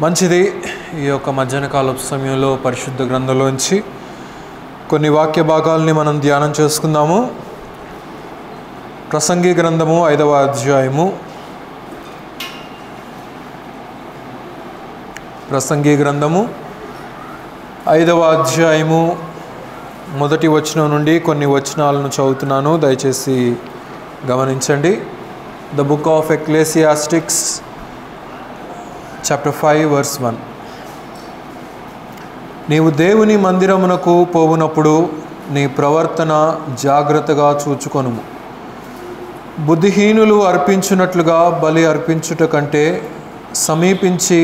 మంచిది. ఈ యొక్క మధ్యాహ్న కాలపు సమయంలో పరిశుద్ధ గ్రంథంలోంచి కొన్ని వాక్య భాగాల్ని మనం ధ్యానం చేసుకుందాము. ప్రసంగి గ్రంథము 5వ అధ్యాయము. ప్రసంగి గ్రంథము 5వ అధ్యాయము మొదటి వచనం నుండి కొన్ని వచనాలను చదువుతున్నాను, దయచేసి గమనించండి. The book of Ecclesiastes chapter 5 verse 1. నీవు దేవుని మందిరమునకు పోవునప్పుడు నీ ప్రవర్తన జాగ్రత్తగా చూచుకొనుము. బుద్ధిహీనులు అర్పించున్నట్లుగా బలి అర్పించుట కంటే సమీపించి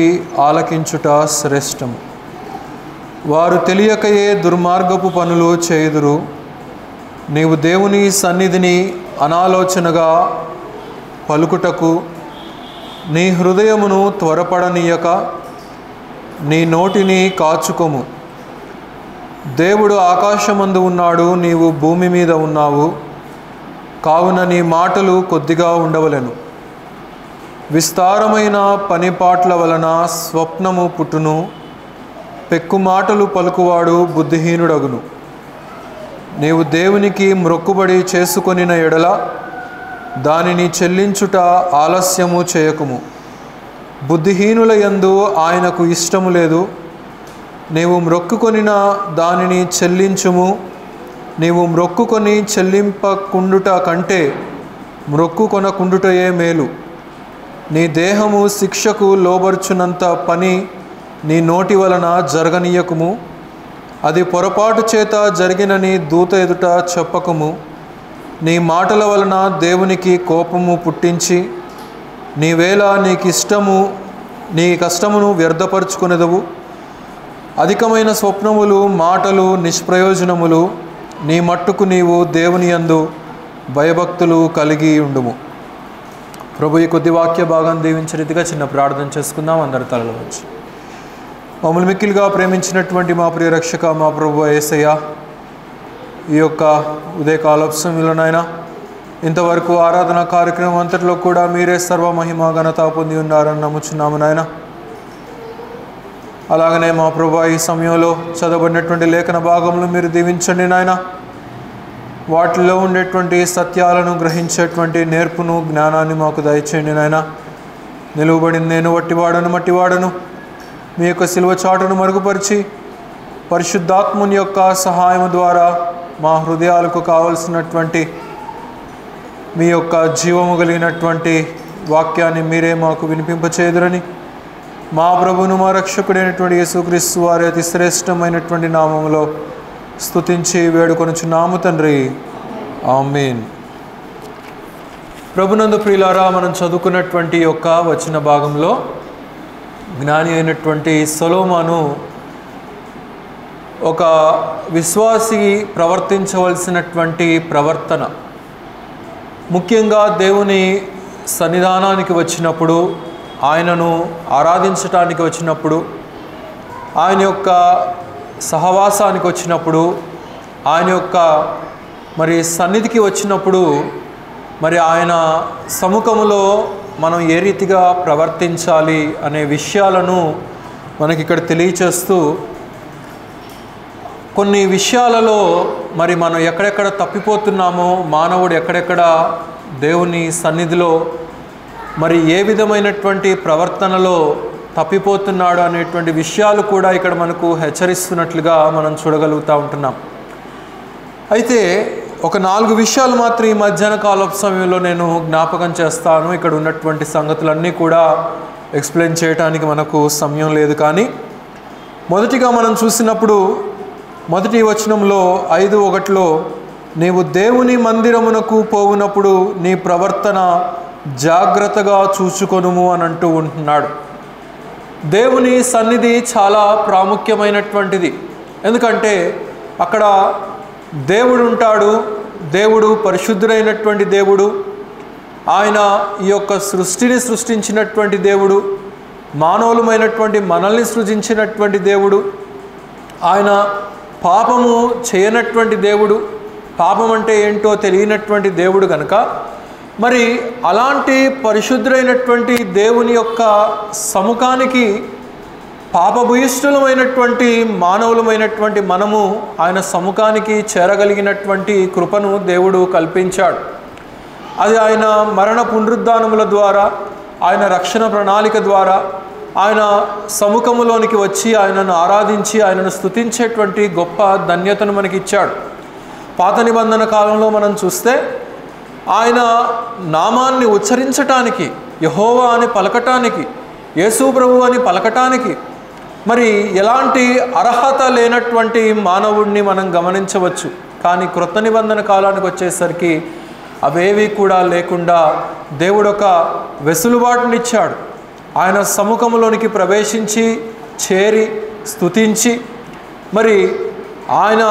ఆలకించుట శ్రేష్టము. వారు తెలియకయే దుర్మార్గపు పనులు చేయుదురు. నీవు దేవుని సన్నిధిని అనాలోచనగా పలుకుటకు నీ హృదయమును త్వరపడనీయక నీ నోటిని కాచుకొము. దేవుడు ఆకాశమందు ఉన్నాడు, నీవు భూమి మీద ఉన్నావు, కావున నీ మాటలు కొద్దిగా ఉండవలెను. విస్తారమైన పనిపాట్ల వలన స్వప్నము పుట్టును, పెక్కు మాటలు పలుకువాడు బుద్ధిహీనుడగును. నీవు దేవునికి మ్రొక్కుబడి చేసుకొనిన ఎడల దానిని చెల్లించుట ఆలస్యము చేయకుము. బుద్ధిహీనుల యందు ఆయనకు ఇష్టము లేదు. నీవు మ్రొక్కుకొనిన దానిని చెల్లించుము. నీవు మ్రొక్కుకొని చెల్లింపకుండుట కంటే మ్రొక్కుకొనకుండుటయే మేలు. నీ దేహము శిక్షకు లోబర్చునంత పని నీ నోటి వలన జరగనీయకుము. అది పొరపాటు చేత జరిగినని దూత ఎదుట చెప్పకుము. నీ మాటల వలన దేవునికి కోపము పుట్టించి నీవేళ నీ కష్టమును వ్యర్థపరుచుకునేదవు. అధికమైన స్వప్నములు మాటలు నిష్ప్రయోజనములు. నీ మట్టుకు నీవు దేవుని యందు భయభక్తులు కలిగి ఉండుము. ప్రభు ఈ కొద్ది వాక్య భాగాన్ని దీవించే రీతిగా చిన్న ప్రార్థన చేసుకుందాం. అందరి తలలో వచ్చి మమ్మల్ని మిక్కిలిగా ప్రేమించినటువంటి మా ప్రియ రక్షక మా ప్రభు యేసయ్య, ఈ యొక్క ఉదయకాలపు సమయంలోనైనా ఇంతవరకు ఆరాధన కార్యక్రమం అంతటిలో కూడా మీరే సర్వ మహిమ ఘనత పొంది ఉన్నారని నమ్ముచున్నాము నాయన. అలాగనే మా ప్రభు ఈ సమయంలో చదవబడినటువంటి లేఖన భాగంలో మీరు దీవించండి నాయన. వాటిలో ఉండేటువంటి సత్యాలను గ్రహించేటువంటి నేర్పును జ్ఞానాన్ని మాకు దయచేయండి నాయన. నిలువబడింది నేను మట్టివాడను మీ యొక్క శిలువ చాటును మరుగుపరిచి పరిశుద్ధాత్ముని యొక్క సహాయం ద్వారా మా హృదయాలకు కావలసినటువంటి మీ యొక్క జీవము కలిగినటువంటి వాక్యాన్ని మీరే మాకు వినిపింపచేదురని మా ప్రభువును మా రక్షకుడైనటువంటి యేసుక్రీస్తు వారి అతి శ్రేష్టమైనటువంటి నామములో స్తుతించి వేడుకొనుచున్నాము తండ్రి, ఆమేన్. ప్రభునందు ప్రియులారా, మనం చదువుకున్నటువంటి యొక్క వచన భాగంలో జ్ఞాని అయినటువంటి సొలొమోను ఒక విశ్వాసి ప్రవర్తించవలసినటువంటి ప్రవర్తన, ముఖ్యంగా దేవుని సన్నిధానానికి వచ్చినప్పుడు, ఆయనను ఆరాధించటానికి వచ్చినప్పుడు, ఆయన యొక్క సహవాసానికి వచ్చినప్పుడు, ఆయన యొక్క సన్నిధికి వచ్చినప్పుడు ఆయన సముఖములో మనం ఏ రీతిగా ప్రవర్తించాలి అనే విషయాలను మనకి ఇక్కడ తెలియచేస్తూ, కొన్ని విషయాలలో మనం ఎక్కడెక్కడ తప్పిపోతున్నామో, మానవుడు ఎక్కడెక్కడ దేవుని సన్నిధిలో ఏ విధమైనటువంటి ప్రవర్తనలో తప్పిపోతున్నాడు అనేటువంటి విషయాలు కూడా ఇక్కడ మనకు హెచ్చరిస్తున్నట్లుగా మనం చూడగలుగుతూ ఉంటున్నాం. అయితే ఒక 4 విషయాలు మాత్రం ఈ మధ్యాహ్న కాలపు సమయంలో నేను జ్ఞాపకం చేస్తాను. ఇక్కడ ఉన్నటువంటి సంగతులన్నీ కూడా ఎక్స్ప్లెయిన్ చేయడానికి మనకు సమయం లేదు. కానీ మొదటిగా మనం చూసినప్పుడు మొదటి వచనంలో 5:1 నీవు దేవుని మందిరమునకు పోవునప్పుడు నీ ప్రవర్తన జాగ్రత్తగా చూచుకొనుము అని అంటూ ఉంటున్నాడు. దేవుని సన్నిధి చాలా ప్రాముఖ్యమైనటువంటిది. ఎందుకంటే అక్కడ దేవుడు ఉంటాడు. దేవుడు పరిశుద్ధుడైనటువంటి దేవుడు. ఆయన ఈ యొక్క సృష్టిని సృష్టించినటువంటి దేవుడు, మానవులమైనటువంటి మనల్ని సృజించినటువంటి దేవుడు. ఆయన పాపము చేయనటువంటి దేవుడు, పాపం అంటే ఏంటో తెలియనటువంటి దేవుడు కనుక అలాంటి పరిశుద్ధుడైనటువంటి దేవుని యొక్క సముఖానికి పాపభూయిష్ఠులమైనటువంటి మానవులమైనటువంటి మనము ఆయన సముఖానికి చేరగలిగినటువంటి కృపను దేవుడు కల్పించాడు. అది ఆయన మరణ పునరుద్ధానముల ద్వారా, ఆయన రక్షణ ప్రణాళిక ద్వారా ఆయన సముఖములోనికి వచ్చి ఆయనను ఆరాధించి ఆయనను స్తుతించేటువంటి గొప్ప ధన్యతను మనకి ఇచ్చాడు. పాత నిబంధన కాలంలో మనం చూస్తే ఆయన నామాన్ని ఉచ్చరించటానికి, యెహోవా అని పలకటానికి, యేసు ప్రభు అని పలకటానికి మరి ఎలాంటి అర్హత లేనటువంటి మానవుడిని మనం గమనించవచ్చు. కానీ క్రొత్త నిబంధన కాలానికి వచ్చేసరికి అవేవి కూడా లేకుండా దేవుడు ఒక వెసులుబాటునిచ్చాడు. ఆయన సముఖంలోనికి ప్రవేశించి చేరి స్తుతించి మరి ఆయన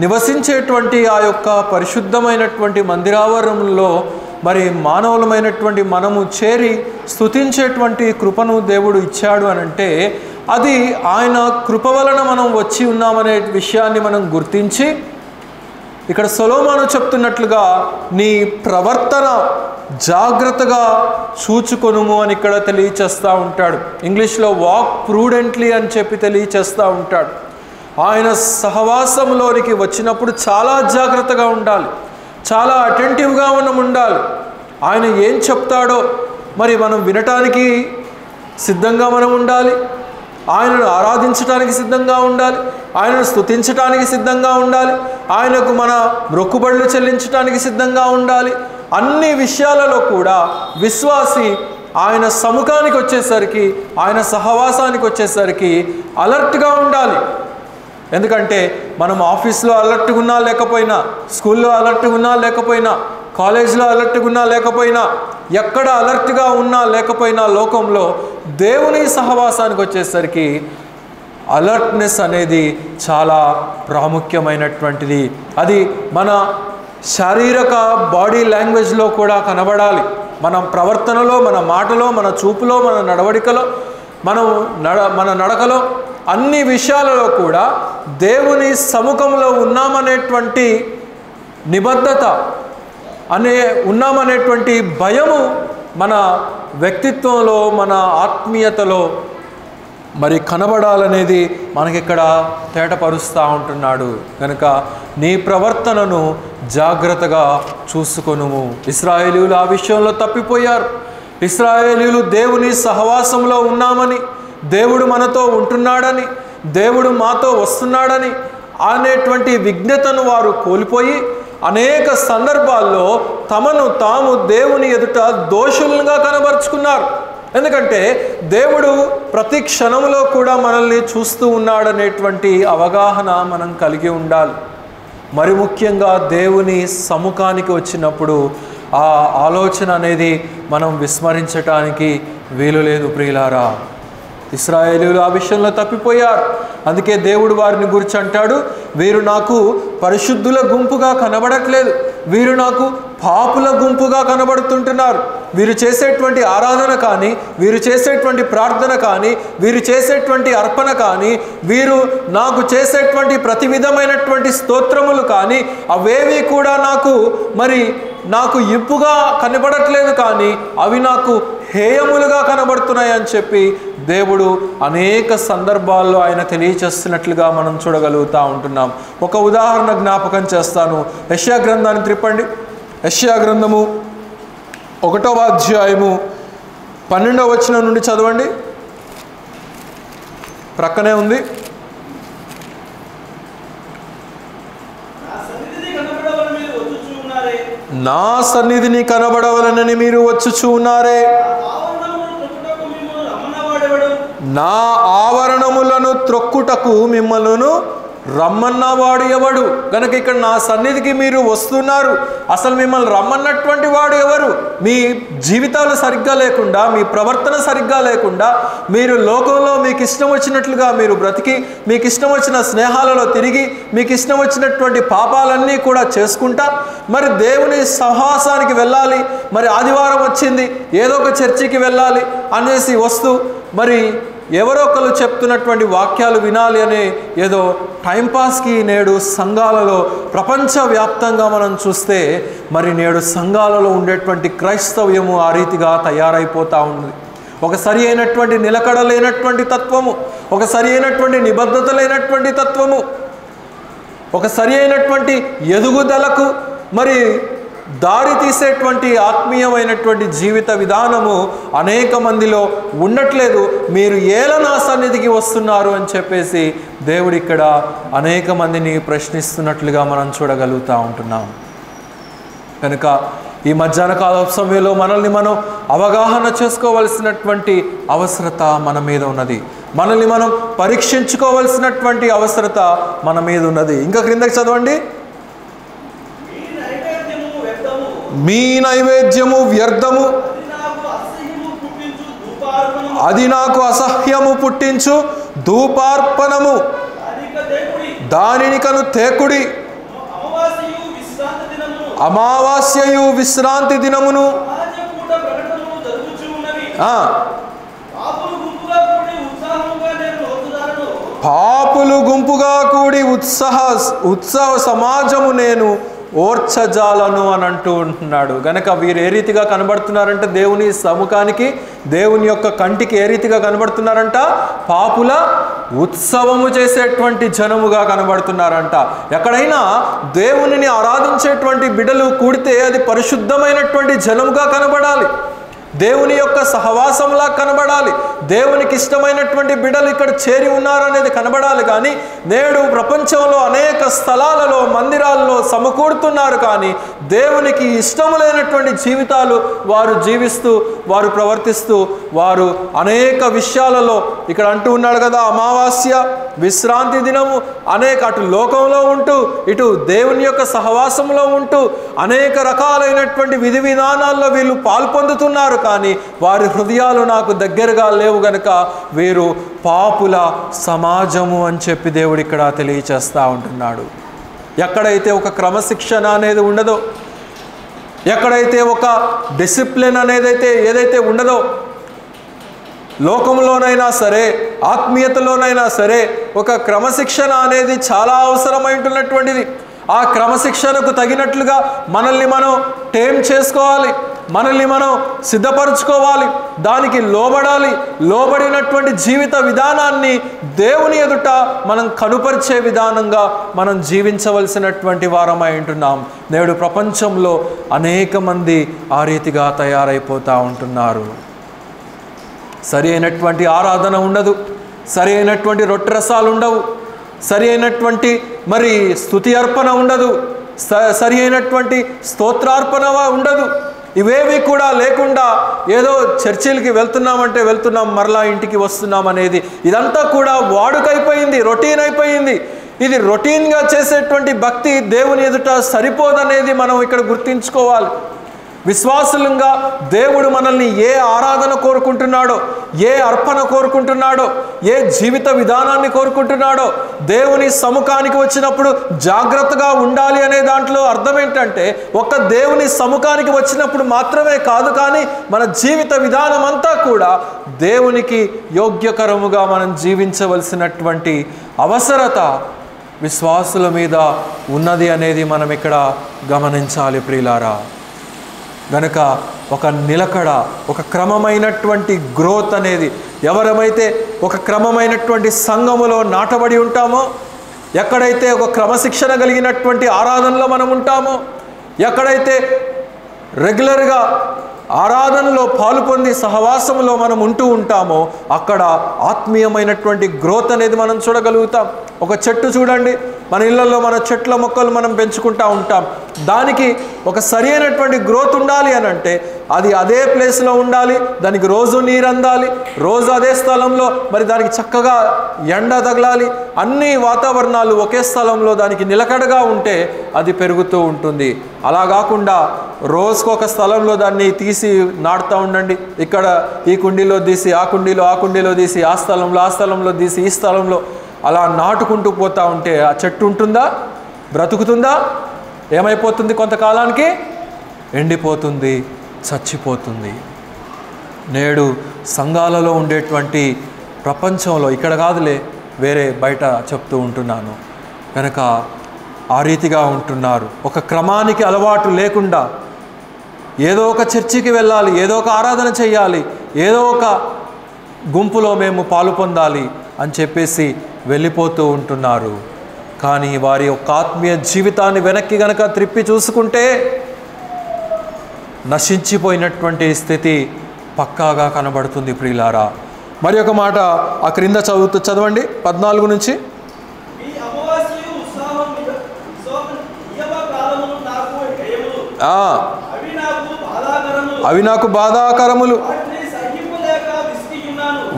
నివసించేటువంటి ఆ యొక్క పరిశుద్ధమైనటువంటి మందిరావరణంలో మరి మానవులమైనటువంటి మనము చేరి స్తుతించేటువంటి కృపను దేవుడు ఇచ్చాడు అని అంటే అది ఆయన కృప వలన మనం వచ్చి ఉన్నామనే విషయాన్ని మనం గుర్తించి ఇక్కడ సొలొమోను చెప్తున్నట్లుగా నీ ప్రవర్తన జాగ్రత్తగా చూచుకొనుము అని ఇక్కడ తెలియచేస్తూ ఉంటాడు. ఇంగ్లీష్లో వాక్ ప్రూడెంట్లీ అని చెప్పి తెలియచేస్తూ ఉంటాడు. ఆయన సహవాసంలోనికి వచ్చినప్పుడు చాలా జాగ్రత్తగా ఉండాలి, చాలా అటెంటివ్గా మనం ఉండాలి. ఆయన ఏం చెప్తాడో మరి మనం వినటానికి సిద్ధంగా మనం ఉండాలి, ఆయనను ఆరాధించడానికి సిద్ధంగా ఉండాలి, ఆయనను స్తుతించడానికి సిద్ధంగా ఉండాలి, ఆయనకు మన మొక్కుబడులు చెల్లించడానికి సిద్ధంగా ఉండాలి. అన్ని విషయాలలో కూడా విశ్వాసి ఆయన సముఖానికి వచ్చేసరికి, ఆయన సహవాసానికి వచ్చేసరికి అలర్ట్గా ఉండాలి. ఎందుకంటే మనం ఆఫీస్లో అలర్ట్గా ఉన్నా లేకపోయినా, స్కూల్లో అలర్ట్గా ఉన్నా లేకపోయినా, కాలేజ్లో అలర్ట్గా ఉన్నా లేకపోయినా, ఎక్కడ అలర్ట్గా ఉన్నా లేకపోయినా లోకంలో దేవుని సహవాసానికి వచ్చేసరికి అలర్ట్నెస్ అనేది చాలా ప్రాముఖ్యమైనటువంటిది. అది మన శారీరక బాడీ లాంగ్వేజ్లో కూడా కనబడాలి. మన ప్రవర్తనలో, మన మాటలో, మన చూపులో, మన నడవడికలో, మన నడకలో, అన్ని విషయాలలో కూడా దేవుని సముఖంలో ఉన్నామనేటువంటి నిబద్ధత ఉన్నామనేటువంటి భయము మన వ్యక్తిత్వంలో, మన ఆత్మీయతలో మరి కనబడాలనేది మనకిక్కడ తేటపరుస్తూ ఉంటున్నాడు. కనుక నీ ప్రవర్తనను జాగ్రత్తగా చూసుకొనుము. ఇశ్రాయేలీయులు ఆ విషయంలో తప్పిపోయారు. ఇశ్రాయేలీయులు దేవుని సహవాసంలో ఉన్నామని, దేవుడు మనతో ఉంటున్నాడని, దేవుడు మాతో వస్తున్నాడని అనేటువంటి విజ్ఞతను వారు కోల్పోయి అనేక సందర్భాల్లో తమను తాము దేవుని ఎదుట దోషులుగా కనబరుచుకున్నారు. ఎందుకంటే దేవుడు ప్రతి క్షణంలో కూడా మనల్ని చూస్తూ ఉన్నాడనేటువంటి అవగాహన మనం కలిగి ఉండాలి. మరి ముఖ్యంగా దేవుని సముఖానికి వచ్చినప్పుడు ఆ ఆలోచన అనేది మనం విస్మరించటానికి వీలు లేదు. ప్రియులారా, ఇశ్రాయేలీయులు ఆ విషయంలో తప్పిపోయారు. అందుకే దేవుడు వారిని గురించి అంటాడు, వీరు నాకు పరిశుద్ధుల గుంపుగా కనబడట్లేదు, వీరు నాకు పాపుల గుంపుగా కనబడుతుంటున్నారు. వీరు చేసేటువంటి ఆరాధన కానీ, వీరు చేసేటువంటి ప్రార్థన కానీ, వీరు చేసేటువంటి అర్పణ కానీ, వీరు నాకు చేసేటువంటి ప్రతి విధమైనటువంటి స్తోత్రములు కానీ అవేవి కూడా నాకు ఇంపుగా కనబడట్లేదు, కానీ అవి నాకు హేయములుగా కనబడుతున్నాయి అని చెప్పి దేవుడు అనేక సందర్భాల్లో ఆయన తెలియచేస్తున్నట్లుగా మనం చూడగలుగుతూ ఉంటున్నాం. ఒక ఉదాహరణ జ్ఞాపకం చేస్తాను. యెషయా గ్రంథాన్ని త్రిప్పండి. యెషయా గ్రంథము 1వ అధ్యాయము 12వ వచనం నుండి చదవండి. ప్రక్కనే ఉంది. నా సన్నిధిని కనబడవలనని మీరు వచ్చుచూ ఉన్నారే, నా ఆవరణములను త్రొక్కుటకు మిమ్మల్ని రమ్మన్నవాడు ఎవడు? కనుక ఇక్కడ నా సన్నిధికి మీరు వస్తున్నారు, అసలు మిమ్మల్ని రమ్మన్నటువంటి వాడు ఎవరు? మీ జీవితాలు సరిగ్గా లేకుండా, మీ ప్రవర్తన సరిగ్గా లేకుండా, మీరు లోకంలో మీకు ఇష్టం వచ్చినట్లుగా మీరు బ్రతికి, మీకు ఇష్టం వచ్చిన స్నేహాలలో తిరిగి, మీకు ఇష్టం వచ్చినటువంటి పాపాలన్నీ కూడా చేసుకుంటా మరి దేవుని సహవాసానికి వెళ్ళాలి, మరి ఆదివారం వచ్చింది ఏదో ఒక చర్చికి వెళ్ళాలి అనేసి వస్తూ మరి ఎవరో ఒకరు చెప్తున్నటువంటి వాక్యాలు వినాలి అనే ఏదో టైంపాస్కి నేడు సంఘాలలో ప్రపంచవ్యాప్తంగా మనం చూస్తే మరి నేడు సంఘాలలో ఉండేటువంటి క్రైస్తవ్యము ఆ రీతిగా తయారైపోతూ ఉంది. ఒక సరి అయినటువంటి నిలకడ లేనటువంటి తత్వము, ఒక సరి అయినటువంటి నిబద్ధత లేనటువంటి తత్వము, ఒక సరి అయినటువంటి ఎదుగుదలకు మరి దారి తీసేటువంటి ఆత్మీయమైనటువంటి జీవిత విధానము అనేక మందిలో ఉండట్లేదు. మీరు ఏలా నా సన్నిధికి వస్తున్నారు అని చెప్పేసి దేవుడు ఇక్కడ అనేక మందిని ప్రశ్నిస్తున్నట్లుగా మనం చూడగలుగుతూ ఉంటున్నాం. కనుక ఈ మధ్యాహ్న కాల సమయంలో మనల్ని మనం అవగాహన చేసుకోవలసినటువంటి అవసరత మన మీద ఉన్నది. మనల్ని మనం పరీక్షించుకోవలసినటువంటి అవసరత మన మీద ఉన్నది. ఇంకా క్రిందకి చదవండి. మీ నైవేద్యము వ్యర్థము, అది నాకు అసహ్యము పుట్టించు ధూపార్పణము, దానిని కను తేకుడి. అమావాస్యయు విశ్రాంతి దినమును పాపులు గుంపుగా కూడి ఉత్సవ సమాజము నేను ఓర్చజాలను అని అంటూ ఉంటున్నాడు. గనక వీరు ఏ రీతిగా కనబడుతున్నారంటే దేవుని సముఖానికి, దేవుని యొక్క కంటికి ఏ రీతిగా కనబడుతున్నారంట? పాపుల ఉత్సవము చేసేటువంటి జనముగా కనబడుతున్నారంట. ఎక్కడైనా దేవునిని ఆరాధించేటువంటి బిడ్డలు కూడితే అది పరిశుద్ధమైనటువంటి జనముగా కనబడాలి, దేవుని యొక్క సహవాసంలా కనబడాలి, దేవునికి ఇష్టమైనటువంటి బిడ్డలు ఇక్కడ చేరి ఉన్నారనేది కనబడాలి. కానీ నేడు ప్రపంచంలో అనేక స్థలాలలో మందిరాల్లో సమకూడుతున్నారు, కానీ దేవునికి ఇష్టము లేనటువంటి జీవితాలు వారు జీవిస్తూ, వారు ప్రవర్తిస్తూ, వారు అనేక విషయాలలో ఇక్కడ అంటూ ఉన్నాడు కదా, అమావాస్య విశ్రాంతి దినము, అనేక అటు లోకంలో ఉంటూ ఇటు దేవుని యొక్క సహవాసంలో ఉంటూ అనేక రకాలైనటువంటి విధి విధానాల్లో వీళ్ళు పాల్పొందుతున్నారు, కానీ వారి హృదయాలు నాకు దగ్గరగా లేవు గనుక వీరు పాపుల సమాజము అని చెప్పి దేవుడు ఇక్కడ తెలియచేస్తూ ఉంటున్నాడు. ఎక్కడైతే ఒక క్రమశిక్షణ అనేది ఉండదో, ఎక్కడైతే ఒక డిసిప్లిన్ అనేది ఏదైతే ఉండదో, లోకంలోనైనా సరే ఆత్మీయతలోనైనా సరే ఒక క్రమశిక్షణ అనేది చాలా అవసరమైనటువంటిది. ఆ క్రమశిక్షణకు తగినట్లుగా మనల్ని మనం టేమ్ చేసుకోవాలి, మనల్ని మనం సిద్ధపరచుకోవాలి, దానికి లోబడాలి. లోబడినటువంటి జీవిత విధానాన్ని దేవుని ఎదుట మనం కనుపరిచే విధానంగా మనం జీవించవలసినటువంటి వారమై ఉంటున్నాం. నేడు ప్రపంచంలో అనేక మంది ఆ రీతిగా తయారైపోతూ ఉంటున్నారు. సరి అయినటువంటి ఆరాధన ఉండదు, సరి అయినటువంటి రొట్టెరసాలు ఉండవు, సరి అయినటువంటి మరి స్తుతి అర్పణ ఉండదు, సరి అయినటువంటి స్తోత్రార్పణ ఉండదు. ఇవేవి కూడా లేకుండా ఏదో చర్చిలకి వెళ్తున్నామంటే వెళ్తున్నాం, మరలా ఇంటికి వస్తున్నాం అనేది ఇదంతా కూడా వాడుకైపోయింది, రొటీన్ అయిపోయింది. ఇది రొటీన్గా చేసేటువంటి భక్తి దేవుని ఎదుట సరిపోదనేది మనం ఇక్కడ గుర్తించుకోవాలి. విశ్వాసులంగా దేవుడు మనల్ని ఏ ఆరాధన కోరుకుంటున్నాడో, ఏ అర్పణ కోరుకుంటున్నాడో, ఏ జీవిత విధానాన్ని కోరుకుంటున్నాడో, దేవుని సముఖానికి వచ్చినప్పుడు జాగ్రత్తగా ఉండాలి అనే దాంట్లో అర్థం ఏంటంటే ఒక్క దేవుని సముఖానికి వచ్చినప్పుడు మాత్రమే కాదు, కానీ మన జీవిత విధానం అంతా కూడా దేవునికి యోగ్యకరముగా మనం జీవించవలసినటువంటి అవసరత విశ్వాసుల మీద ఉన్నది అనేది మనం ఇక్కడ గమనించాలి ప్రియులారా. గనుక ఒక నిలకడ, ఒక క్రమమైనటువంటి గ్రోత్ అనేది, ఎవరమైతే ఒక క్రమమైనటువంటి సంఘములో నాటబడి ఉంటామో, ఎక్కడైతే ఒక క్రమశిక్షణ కలిగినటువంటి ఆరాధనలో మనం ఉంటామో, ఎక్కడైతే రెగ్యులర్గా ఆరాధనలో పాలు పొంది సహవాసంలో మనం ఉంటూ ఉంటామో అక్కడ ఆత్మీయమైనటువంటి గ్రోత్ అనేది మనం చూడగలుగుతాం. ఒక చెట్టు చూడండి, మన ఇళ్లలో మన చెట్ల మొక్కలు మనం పెంచుకుంటూ ఉంటాం. దానికి ఒక సరి అయినటువంటి గ్రోత్ ఉండాలి అని అంటే అది అదే ప్లేస్లో ఉండాలి, దానికి రోజు నీరు అందాలి, రోజు అదే స్థలంలో మరి దానికి చక్కగా ఎండ తగలాలి, అన్ని వాతావరణాలు ఒకే స్థలంలో దానికి నిలకడగా ఉంటే అది పెరుగుతూ ఉంటుంది. అలా కాకుండా రోజుకొక స్థలంలో దాన్ని తీసి నాటుతూ ఉండండి. ఇక్కడ ఈ కుండీలో తీసి ఆ కుండీలో తీసి ఆ స్థలంలో తీసి ఈ స్థలంలో అలా నాటుకుంటూ పోతూ ఉంటే ఆ చెట్టు ఉంటుందా? బ్రతుకుతుందా? ఏమైపోతుంది? కొంతకాలానికి ఎండిపోతుంది, చచ్చిపోతుంది. నేడు సంఘాలలో ఉండేటువంటి ప్రపంచంలో, ఇక్కడ కాదులే వేరే బయట చెప్తూ ఉంటున్నాను, కనుక ఆ రీతిగా ఉంటున్నారు. ఒక క్రమానికి అలవాటు లేకుండా ఏదో ఒక చర్చికి వెళ్ళాలి, ఏదో ఒక ఆరాధన చేయాలి, ఏదో ఒక గుంపులో మేము పాలు పొందాలి అని చెప్పేసి వెళ్ళిపోతూ ఉంటున్నారు. కానీ వారి యొక్క ఆత్మీయ జీవితాన్ని వెనక్కి గనక త్రిప్పి చూసుకుంటే నశించిపోయినటువంటి స్థితి పక్కాగా కనబడుతుంది ప్రియులారా. మరి ఒక మాట ఆ క్రింద చదవండి 14 నుంచి. అవి నాకు బాధాకరములు,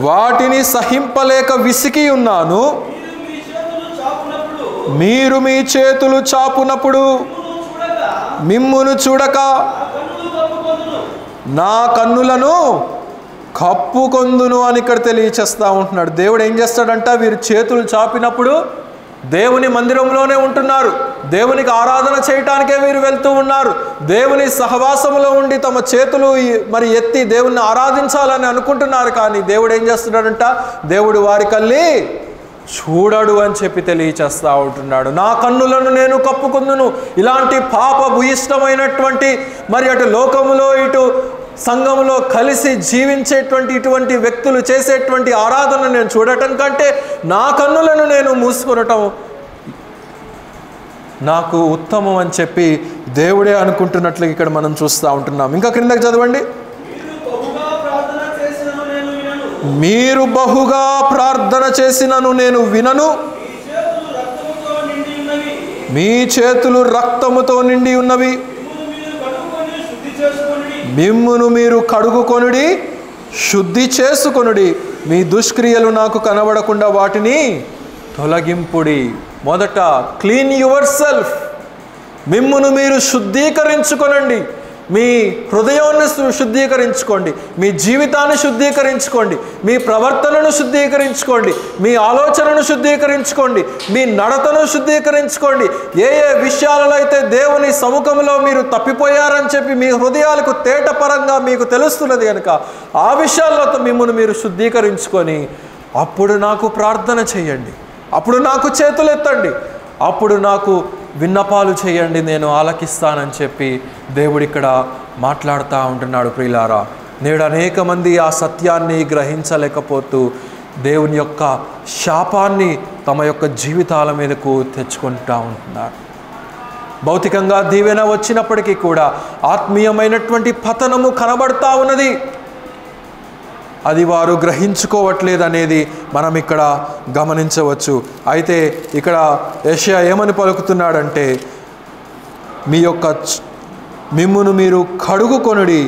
వాటిని సహింపలేక విసికి ఉన్నాను. మీరు మీ చేతులు చాపునప్పుడు మిమ్మును చూడక నా కన్నులను కప్పుకొందును అని ఇక్కడ తెలియచేస్తూ ఉంటున్నాడు. దేవుడు ఏం చేస్తాడంట, వీరు చేతులు చాపినప్పుడు దేవుని మందిరంలోనే ఉంటున్నారు, దేవునికి ఆరాధన చేయటానికే వీరు వెళ్తూ ఉన్నారు. దేవుని సహవాసంలో ఉండి తమ చేతులు మరి ఎత్తి దేవుణ్ణి ఆరాధించాలని అనుకుంటున్నారు. కానీ దేవుడు ఏం చేస్తున్నాడంట, దేవుడు వారి కళ్ళి చూడడు అని చెప్పి తెలియచేస్తూ ఉంటున్నాడు. నా కన్నులను నేను కప్పుకుందును. ఇలాంటి పాప భూయిష్టమైనటువంటి మరి అటు లోకములో ఇటు సంఘంలో కలిసి జీవించేటువంటి ఇటువంటి వ్యక్తులు చేసేటువంటి ఆరాధన నేను చూడటం కంటే నా కన్నులను నేను మూసుకొనటం నాకు ఉత్తమం అని చెప్పి దేవుడే అనుకుంటున్నట్లు ఇక్కడ మనం చూస్తూ ఉంటున్నాం. ఇంకా క్రిందకి చదవండి. మీరు బహుగా ప్రార్థన చేసినను నేను వినను, మీ చేతులు రక్తముతో నిండి ఉన్నవి, మిమ్మును మీరు కడుగుకొనుడి, శుద్ధి చేసుకొనుడి, మీ దుష్క్రియలు నాకు కనబడకుండా వాటిని తొలగింపుడి. మొదట క్లీన్ యువర్ సెల్ఫ్, మిమ్మును మీరు శుద్ధీకరించుకొనండి, మీ హృదయాన్ని శుద్ధీకరించుకోండి, మీ జీవితాన్ని శుద్ధీకరించుకోండి, మీ ప్రవర్తనను శుద్ధీకరించుకోండి, మీ ఆలోచనను శుద్ధీకరించుకోండి, మీ నడతను శుద్ధీకరించుకోండి. ఏ ఏ విషయాలలో అయితే దేవుని సముఖంలో మీరు తప్పిపోయారని చెప్పి మీ హృదయాలకు తేటపరంగా మీకు తెలుస్తున్నది కనుక ఆ విషయాల్లో మిమ్మల్ని మీరు శుద్ధీకరించుకొని అప్పుడు నాకు ప్రార్థన చేయండి, అప్పుడు నాకు చేతులు ఎత్తండి, అప్పుడు నాకు విన్నపాలు చేయండి, నేను ఆలకిస్తానని చెప్పి దేవుడు ఇక్కడ మాట్లాడుతూ ఉంటున్నాడు. ప్రియులారా, నేడు అనేక మంది ఆ సత్యాన్ని గ్రహించలేకపోతూ దేవుని యొక్క శాపాన్ని తమ యొక్క జీవితాల మీదకు తెచ్చుకుంటూ ఉంటున్నారు. భౌతికంగా దీవెన వచ్చినప్పటికీ కూడా ఆత్మీయమైనటువంటి పతనము కనబడతా ఉన్నది. అది వారు గ్రహించుకోవట్లేదు అనేది మనం ఇక్కడ గమనించవచ్చు. అయితే ఇక్కడ యెషయా ఏమని పలుకుతున్నాడంటే, మిమ్మును మీరు కడుగుకొనుడి,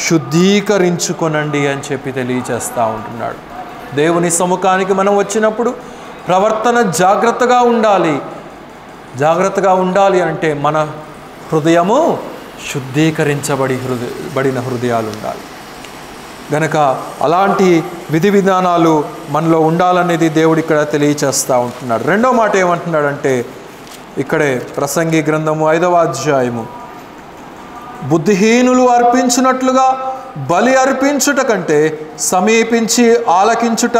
శుద్ధీకరించుకొనండి అని చెప్పి తెలియచేస్తూ ఉంటున్నాడు. దేవుని సముఖానికి మనం వచ్చినప్పుడు ప్రవర్తన జాగ్రత్తగా ఉండాలి. జాగ్రత్తగా ఉండాలి అంటే మన హృదయము శుద్ధీకరించబడిన హృదయాలు ఉండాలి గనక అలాంటి విధి విధానాలు మనలో ఉండాలనేది దేవుడు ఇక్కడ తెలియచేస్తూ ఉంటున్నాడు. రెండో మాట ఏమంటున్నాడంటే, ఇక్కడే ప్రసంగి గ్రంథము 5వ అధ్యాయము, బుద్ధిహీనులు అర్పించినట్లుగా బలి అర్పించుట కంటే సమీపించి ఆలకించుట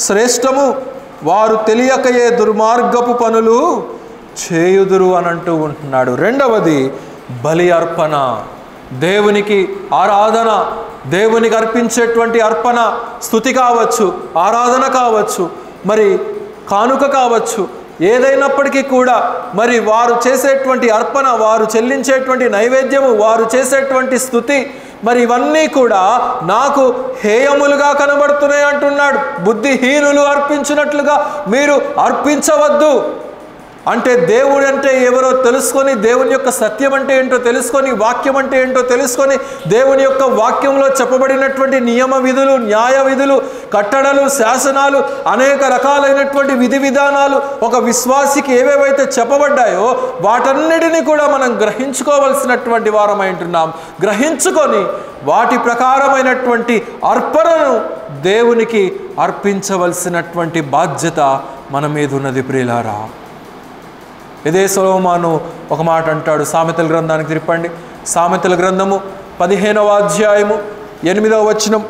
శ్రేష్టము, వారు తెలియకయే దుర్మార్గపు పనులు చేయుదురు అని అంటూ ఉంటున్నాడు. రెండవది బలి అర్పణ, దేవునికి ఆరాధన, దేవునికి అర్పించేటువంటి అర్పణ, స్తుతి కావచ్చు, ఆరాధన కావచ్చు, మరి కానుక కావచ్చు, ఏదైనప్పటికీ కూడా మరి వారు చేసేటువంటి అర్పణ, వారు చెల్లించేటువంటి నైవేద్యము, వారు చేసేటువంటి స్తుతి, మరి ఇవన్నీ కూడా నాకు హేయములుగా కనబడుతున్నాయి అంటున్నాడు. బుద్ధిహీనులు అర్పించినట్లుగా మీరు అర్పించవద్దు అంటే దేవుడు అంటే ఎవరో తెలుసుకొని, దేవుని యొక్క సత్యం అంటే ఏంటో తెలుసుకొని, వాక్యం అంటే ఏంటో తెలుసుకొని, దేవుని యొక్క వాక్యంలో చెప్పబడినటువంటి నియమ విధులు, న్యాయ విధులు, కట్టడలు, శాసనాలు, అనేక రకాలైనటువంటి విధి విధానాలు ఒక విశ్వాసికి ఏవేవైతే చెప్పబడ్డాయో వాటన్నిటినీ కూడా మనం గ్రహించుకోవలసినటువంటి వారమై ఉంటున్నాం. గ్రహించుకొని వాటి ప్రకారమైనటువంటి అర్పణను దేవునికి అర్పించవలసినటువంటి బాధ్యత మన మీద ఉన్నది. ప్రియులారా, ఇదే సొలొమోను ఒక మాట అంటాడు. సామెతల గ్రంథానికి తిప్పండి. సామెతల గ్రంథము 15వ అధ్యాయము 8వ వచనం.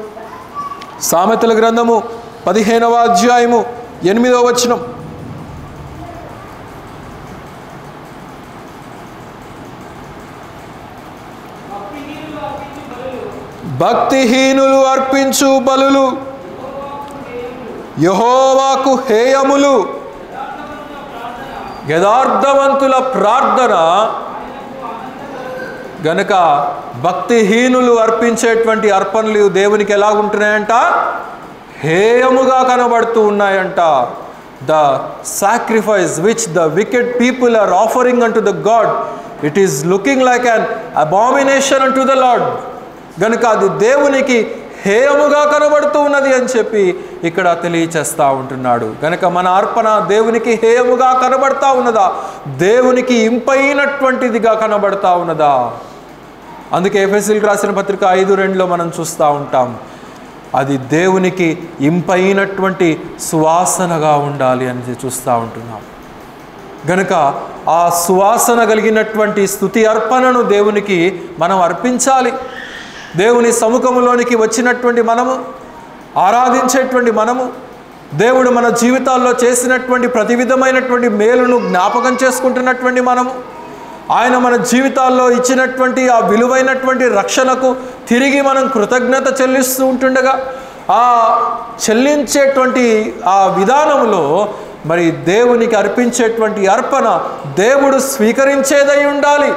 సామెతల గ్రంథము 15వ అధ్యాయము 8వ వచనం. భక్తిహీనులు అర్పించు బలులు యెహోవాకు హేయములు. యథార్థవంతుల ప్రార్థన గనుక భక్తిహీనులు అర్పించేటువంటి అర్పణలు దేవునికి ఎలా ఉంటున్నాయంట? హేయముగా కనబడుతూ ఉన్నాయంట. The sacrifice which the wicked people are offering అంటు the God, it is looking like an abomination అంటు ద లార్డ్. గనుక అది దేవునికి హేయముగా కనబడుతూ ఉన్నది అని చెప్పి ఇక్కడ తెలియచేస్తూ ఉంటున్నాడు. కనుక మన అర్పణ దేవునికి హేయముగా కనబడతా ఉన్నదా? దేవునికి ఇంపైనటువంటిదిగా కనబడతా ఉన్నదా? అందుకే ఎఫెసీయులకు రాసిన పత్రిక 5:2 మనం చూస్తూ ఉంటాం, అది దేవునికి ఇంపైనటువంటి సువాసనగా ఉండాలి అని చూస్తూ ఉంటున్నాం. గనుక ఆ సువాసన కలిగినటువంటి స్తుతి అర్పణను దేవునికి మనం అర్పించాలి. దేవుని సముఖంలోనికి వచ్చినటువంటి మనము, ఆరాధించేటువంటి మనము, దేవుడు మన జీవితాల్లో చేసినటువంటి ప్రతి విధమైనటువంటి మేలును జ్ఞాపకం చేసుకుంటున్నటువంటి మనము, ఆయన మన జీవితాల్లో ఇచ్చినటువంటి ఆ విలువైనటువంటి రక్షణకు తిరిగి మనం కృతజ్ఞత చెల్లిస్తూ ఉంటుండగా, ఆ చెల్లించేటువంటి ఆ విధానంలో మరి దేవునికి అర్పించేటువంటి అర్పణ దేవుడు స్వీకరించేదై ఉండాలి.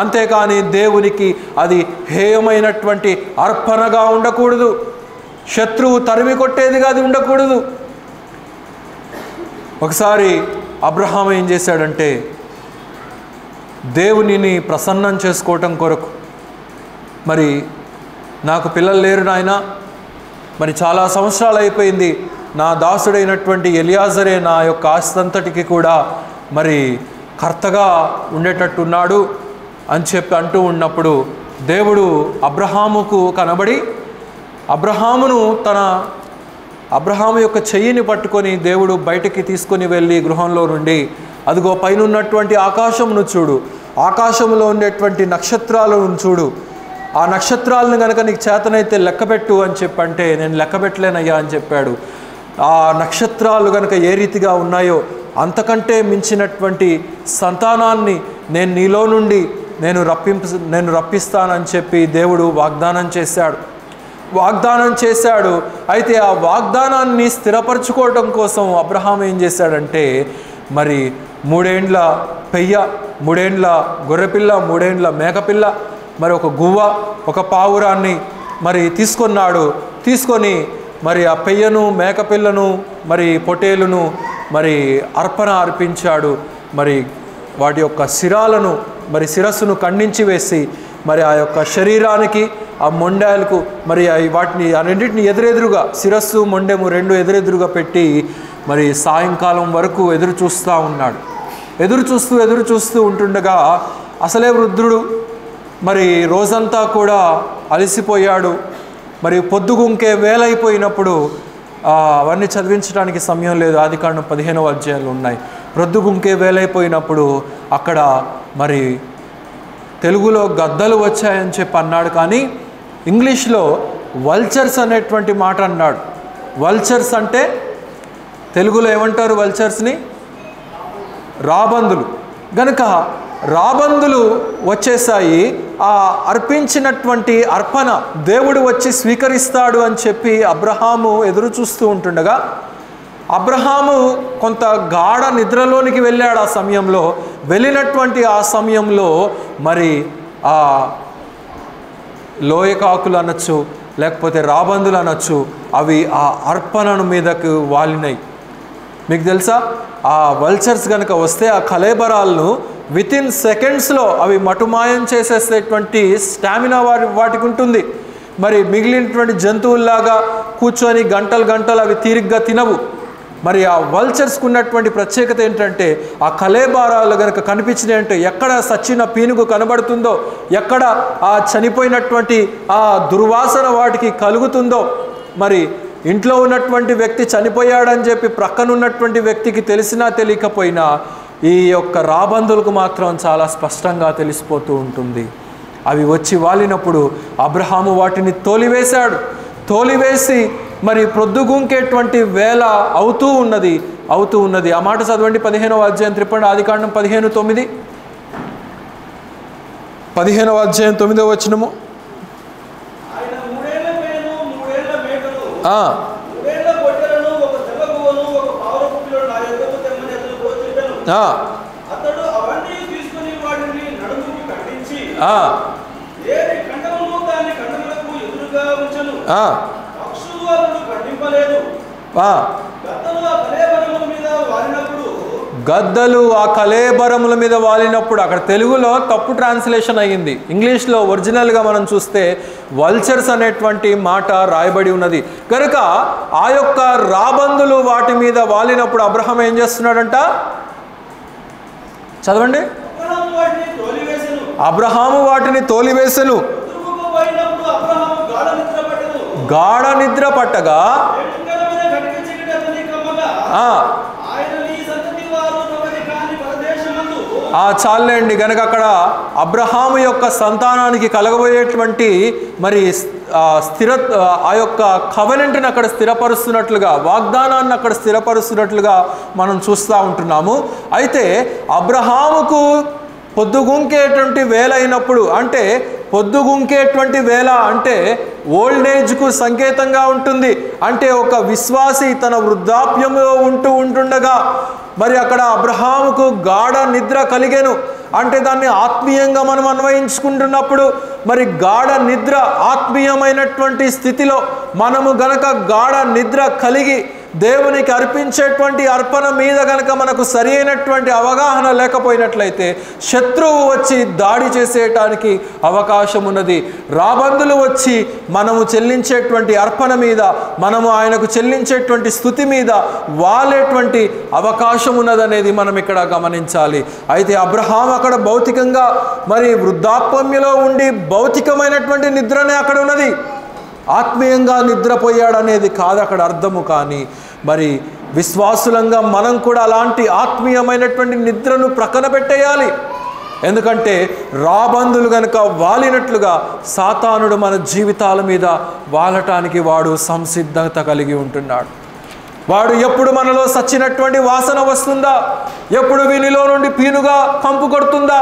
అంతేకాని దేవునికి అది హేయమైనటువంటి అర్పణగా ఉండకూడదు. శత్రువు తరిమి కొట్టేదిగా అది ఉండకూడదు. ఒకసారి అబ్రహాం ఏం చేశాడంటే, దేవునిని ప్రసన్నం చేసుకోవటం కొరకు, మరి నాకు పిల్లలు లేరు నాయన, మరి చాలా సంవత్సరాలు అయిపోయింది, నా దాసుడైనటువంటి ఎలియాజరే నా యొక్క ఆస్తి అంతటికి కూడా మరి కర్తగా ఉండేటట్టున్నాడు అని చెప్పి అంటూ ఉన్నప్పుడు దేవుడు అబ్రహాముకు కనబడి అబ్రహాము యొక్క చెయ్యిని పట్టుకొని దేవుడు బయటికి తీసుకొని వెళ్ళి గృహంలో నుండి, అదిగో పైన ఉన్నటువంటి ఆకాశమును చూడు, ఆకాశంలో ఉండేటువంటి నక్షత్రాలను చూడు, ఆ నక్షత్రాలను కనుక నీకు చేతనైతే లెక్కపెట్టు అని చెప్పంటే, నేను లెక్కపెట్టలేనయ్యా అని చెప్పాడు. ఆ నక్షత్రాలు కనుక ఏ రీతిగా ఉన్నాయో అంతకంటే మించినటువంటి సంతానాన్ని నేను నీలో నుండి నేను రప్పిస్తానని చెప్పి దేవుడు వాగ్దానం చేశాడు. అయితే ఆ వాగ్దానాన్ని స్థిరపరచుకోవడం కోసం అబ్రహాం ఏం చేశాడంటే, మరి 3 ఏండ్ల పెయ్య, 3 ఏండ్ల గొర్రెపిల్ల, 3 ఏండ్ల మేకపిల్ల, మరి ఒక గువ్వ, ఒక పావురాన్ని మరి తీసుకొని మరి ఆ పెయ్యను, మేకపిల్లను, మరి పొటేలును మరి అర్పించాడు. మరి వాటి యొక్క శిరస్సును ఖండించి వేసి, మరి ఆ యొక్క శరీరానికి, ఆ మొండాలకు, మరి వాటిని రెండింటిని ఎదురెదురుగా, శిరస్సు మొండెము 2 ఎదురెదురుగా పెట్టి మరి సాయంకాలం వరకు ఎదురు చూస్తూ ఉంటుండగా, అసలే వృద్ధుడు, మరి రోజంతా కూడా అలసిపోయాడు. మరి పొద్దుగుంకే వేలైపోయినప్పుడు అవన్నీ చదివించడానికి సమయం లేదు, ఆదికాండం 15వ అధ్యాయాలు ఉన్నాయి. పొద్దుగుంకే వేలైపోయినప్పుడు అక్కడ మరి తెలుగులో గద్దలు వచ్చాయని చెప్పి అన్నాడు, కానీ ఇంగ్లీష్లో వల్చర్స్ అనేటువంటి మాట అన్నాడు. వల్చర్స్ అంటే తెలుగులో ఏమంటారు? వల్చర్స్ని రాబందులు. గనుక రాబందులు వచ్చేసాయి. ఆ అర్పించినటువంటి అర్పణ దేవుడు వచ్చి స్వీకరిస్తాడు అని చెప్పి అబ్రహాము ఎదురు చూస్తూ ఉంటుండగా, అబ్రహాము కొంత గాఢ నిద్రలోనికి వెళ్ళాడు. ఆ సమయంలో వెళ్ళినటువంటి ఆ సమయంలో మరి ఆ లోయకాకులు అనొచ్చు, లేకపోతే రాబందులు అనొచ్చు, అవి ఆ అర్పణను మీదకు వాలినాయి. మీకు తెలుసా, ఆ వల్చర్స్ కనుక వస్తే ఆ కళేబరాలను వితిన్ సెకండ్స్లో అవి మటుమాయం చేసేసేటువంటి స్టామినా వాటికి ఉంటుంది. మరి మిగిలినటువంటి జంతువుల్లాగా కూర్చొని గంటలు అవి తీరిగ్గా తినవు. మరి ఆ వల్చర్స్కి ఉన్నటువంటి ప్రత్యేకత ఏంటంటే, ఆ కళేబారాలు కనుక కనిపించినాయి అంటే, ఎక్కడ సచ్చిన పీనుగు కనబడుతుందో, ఎక్కడ ఆ చనిపోయినటువంటి ఆ దుర్వాసన వాటికి కలుగుతుందో, మరి ఇంట్లో ఉన్నటువంటి వ్యక్తి చనిపోయాడని చెప్పి ప్రక్కనున్నటువంటి వ్యక్తికి తెలిసినా తెలియకపోయినా ఈ యొక్క రాబందులకు మాత్రం చాలా స్పష్టంగా తెలిసిపోతూ ఉంటుంది. అవి వచ్చి వాలినప్పుడు అబ్రహాము వాటిని తోలివేసి మరి ప్రొద్దుగుంకేటువంటి వేళ అవుతూ ఉన్నది. ఆ మాట చదవండి, 15వ అధ్యాయం త్రిప్పండి, ఆదికాండం 15:9. 15వ అధ్యాయం 9వ వచనము. మూడేళ్ల గొడ్డెలను, ఒక తెల్లగువ్వను, ఒక పావురపు పిల్లను నా యొద్దకు తెమ్మని అతను కోరుచెప్పెను. అతడు అవన్నీ తీసుకుని వాటిని నడుముకి ఖండించి ఏది ఖండమును దాని ఖండములకు ఎదురుగా ఉంచెను. పక్షులు అతడు ఖండింపలేదు. గద్దలు ఆ కళేబరముల మీద వాలినప్పుడు, అక్కడ తెలుగులో తప్పు ట్రాన్స్లేషన్ అయ్యింది. ఇంగ్లీష్లో ఒరిజినల్గా మనం చూస్తే వల్చర్స్ అనేటువంటి మాట రాయబడి ఉన్నది. కనుక ఆ యొక్క రాబందులు వాటి మీద వాలినప్పుడు అబ్రహాం ఏం చేస్తున్నాడంట? చదవండి. అబ్రహాము వాటిని తోలివేసెను. గాఢ నిద్ర పట్టగా చాలండి. గనక అక్కడ అబ్రహాము యొక్క సంతానానికి కలగబోయేటువంటి మరి ఆ యొక్క కవెనెంట్ని అక్కడ స్థిరపరుస్తున్నట్లుగా, వాగ్దానాన్ని అక్కడ స్థిరపరుస్తున్నట్లుగా మనం చూస్తూ ఉంటున్నాము. అయితే అబ్రహాముకు పొద్దుగుంకేటువంటి వేళ అయినప్పుడు, అంటే పొద్దుగుంకేటువంటి వేళ అంటే ఓల్డ్ ఏజ్కు సంకేతంగా ఉంటుంది. అంటే ఒక విశ్వాసి తన వృద్ధాప్యంలో ఉంటుండగా మరి అక్కడ అబ్రహాముకు గాఢ నిద్ర కలిగెను. అంటే దాన్ని ఆత్మీయంగా మనం అన్వయించుకుంటున్నప్పుడు మరి గాఢ నిద్ర, ఆత్మీయమైనటువంటి స్థితిలో మనము గనక గాఢ నిద్ర కలిగి దేవునికి అర్పించేటువంటి అర్పణ మీద గనక మనకు సరి అయినటువంటి అవగాహన లేకపోయినట్లయితే శత్రువు వచ్చి దాడి చేసేయటానికి అవకాశం ఉన్నది. రాబందులు వచ్చి మనము చెల్లించేటువంటి అర్పణ మీద, మనము ఆయనకు చెల్లించేటువంటి స్థుతి మీద వాలేటువంటి అవకాశం ఉన్నదనేది మనం ఇక్కడ గమనించాలి. అయితే అబ్రహాం అక్కడ భౌతికంగా మరి వృద్ధాప్యంలో ఉండి భౌతికమైనటువంటి నిద్రనే అక్కడ ఉన్నది, ఆత్మీయంగా నిద్రపోయాడనేది కాదు అక్కడ అర్థము. కానీ మరి విశ్వాసులంగా మనం కూడా అలాంటి ఆత్మీయమైనటువంటి నిద్రను ప్రక్కన పెట్టేయాలి. ఎందుకంటే రాబందులు గనుక వాలినట్లుగా సాతానుడు మన జీవితాల మీద వాలటానికి వాడు సంసిద్ధత కలిగి ఉంటున్నాడు. వాడు ఎప్పుడు మనలో సచ్చినటువంటి వాసన వస్తుందా, ఎప్పుడు వీనిలో నుండి పీనుగా కంపు కొడుతుందా,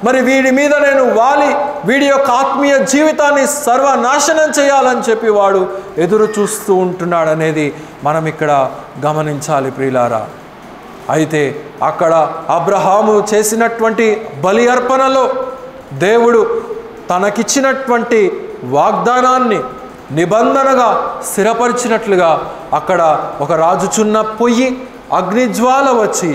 మరి వీడి మీద నేను వాలి వీడి యొక్క ఆత్మీయ జీవితాన్ని సర్వనాశనం చేయాలని చెప్పి వాడు ఎదురు చూస్తూ ఉంటున్నాడు అనేది మనం ఇక్కడ గమనించాలి ప్రియులారా. అయితే అక్కడ అబ్రహాము చేసినటువంటి బలి అర్పణలో దేవుడు తనకిచ్చినటువంటి వాగ్దానాన్ని నిబంధనగా స్థిరపరిచినట్లుగా అక్కడ ఒక రాజుచున్న పొయ్యి అగ్నిజ్వాల వచ్చి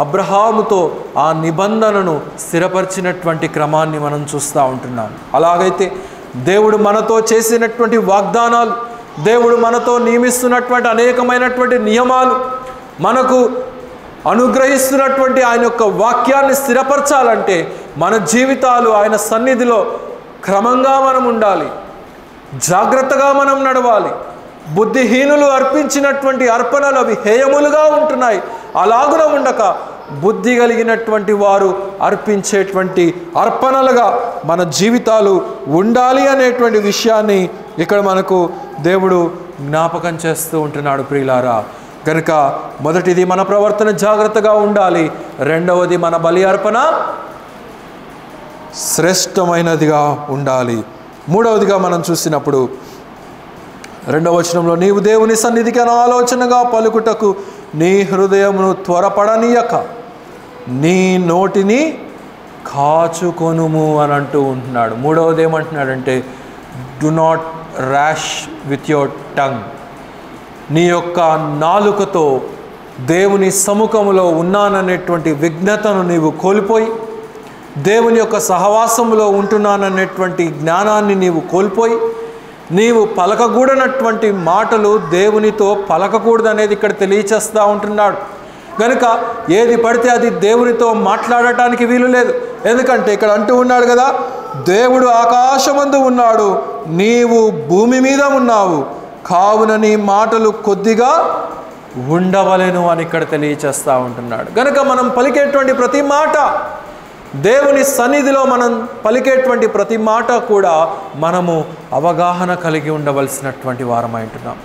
అబ్రహాముతో ఆ నిబంధనను స్థిరపరిచినటువంటి క్రమాన్ని మనం చూస్తూ ఉంటున్నాం. అలాగైతే దేవుడు మనతో చేసినటువంటి వాగ్దానాలు, దేవుడు మనతో నియమిస్తున్నటువంటి అనేకమైనటువంటి నియమాలు, మనకు అనుగ్రహిస్తున్నటువంటి ఆయన యొక్క వాక్యాన్ని స్థిరపరచాలంటే మన జీవితాలు ఆయన సన్నిధిలో క్రమంగా మనం ఉండాలి, జాగ్రత్తగా మనం నడవాలి. బుద్ధిహీనులు అర్పించినటువంటి అర్పణలు అవి హేయములుగా ఉంటున్నాయి. అలాగున ఉండక బుద్ధి కలిగినటువంటి వారు అర్పించేటువంటి అర్పణలుగా మన జీవితాలు ఉండాలి అనేటువంటి విషయాన్ని ఇక్కడ మనకు దేవుడు జ్ఞాపకం చేస్తూ ఉంటున్నాడు ప్రియులారా. కనుక మొదటిది మన ప్రవర్తన జాగ్రత్తగా ఉండాలి, రెండవది మన బలి అర్పణ శ్రేష్టమైనదిగా ఉండాలి. మూడవదిగా మనం చూసినప్పుడు 2వ వచనంలో, నీవు దేవుని సన్నిధికి ఆలోచనగా పలుకుటకు నీ హృదయమును త్వరపడనీయక నీ నోటిని కాచుకొనుము అని అంటూ ఉంటున్నాడు. మూడవది ఏమంటున్నాడంటే, do not rash with your tongue. నీ యొక్క నాలుకతో దేవుని సముఖములో ఉన్నాననేటువంటి విజ్ఞతను నీవు కోల్పోయి, దేవుని యొక్క సహవాసములో ఉంటున్నాననేటువంటి జ్ఞానాన్ని నీవు కోల్పోయి, నీవు పలకకూడనటువంటి మాటలు దేవునితో పలకకూడదు అనేది ఇక్కడ తెలియచేస్తూ ఉంటున్నాడు. కనుక ఏది పడితే అది దేవునితో మాట్లాడటానికి వీలు లేదు. ఎందుకంటే ఇక్కడ అంటూ ఉన్నాడు కదా, దేవుడు ఆకాశమందు ఉన్నాడు, నీవు భూమి మీద ఉన్నావు, కావున నీ మాటలు కొద్దిగా ఉండవలెను అని ఇక్కడ తెలియచేస్తూ ఉంటున్నాడు. కనుక మనం పలికేటువంటి ప్రతి మాట, దేవుని సన్నిధిలో మనం పలికేటువంటి ప్రతి మాట కూడా మనము అవగాహన కలిగి ఉండవలసినటువంటి వారమై ఉంటున్నాం.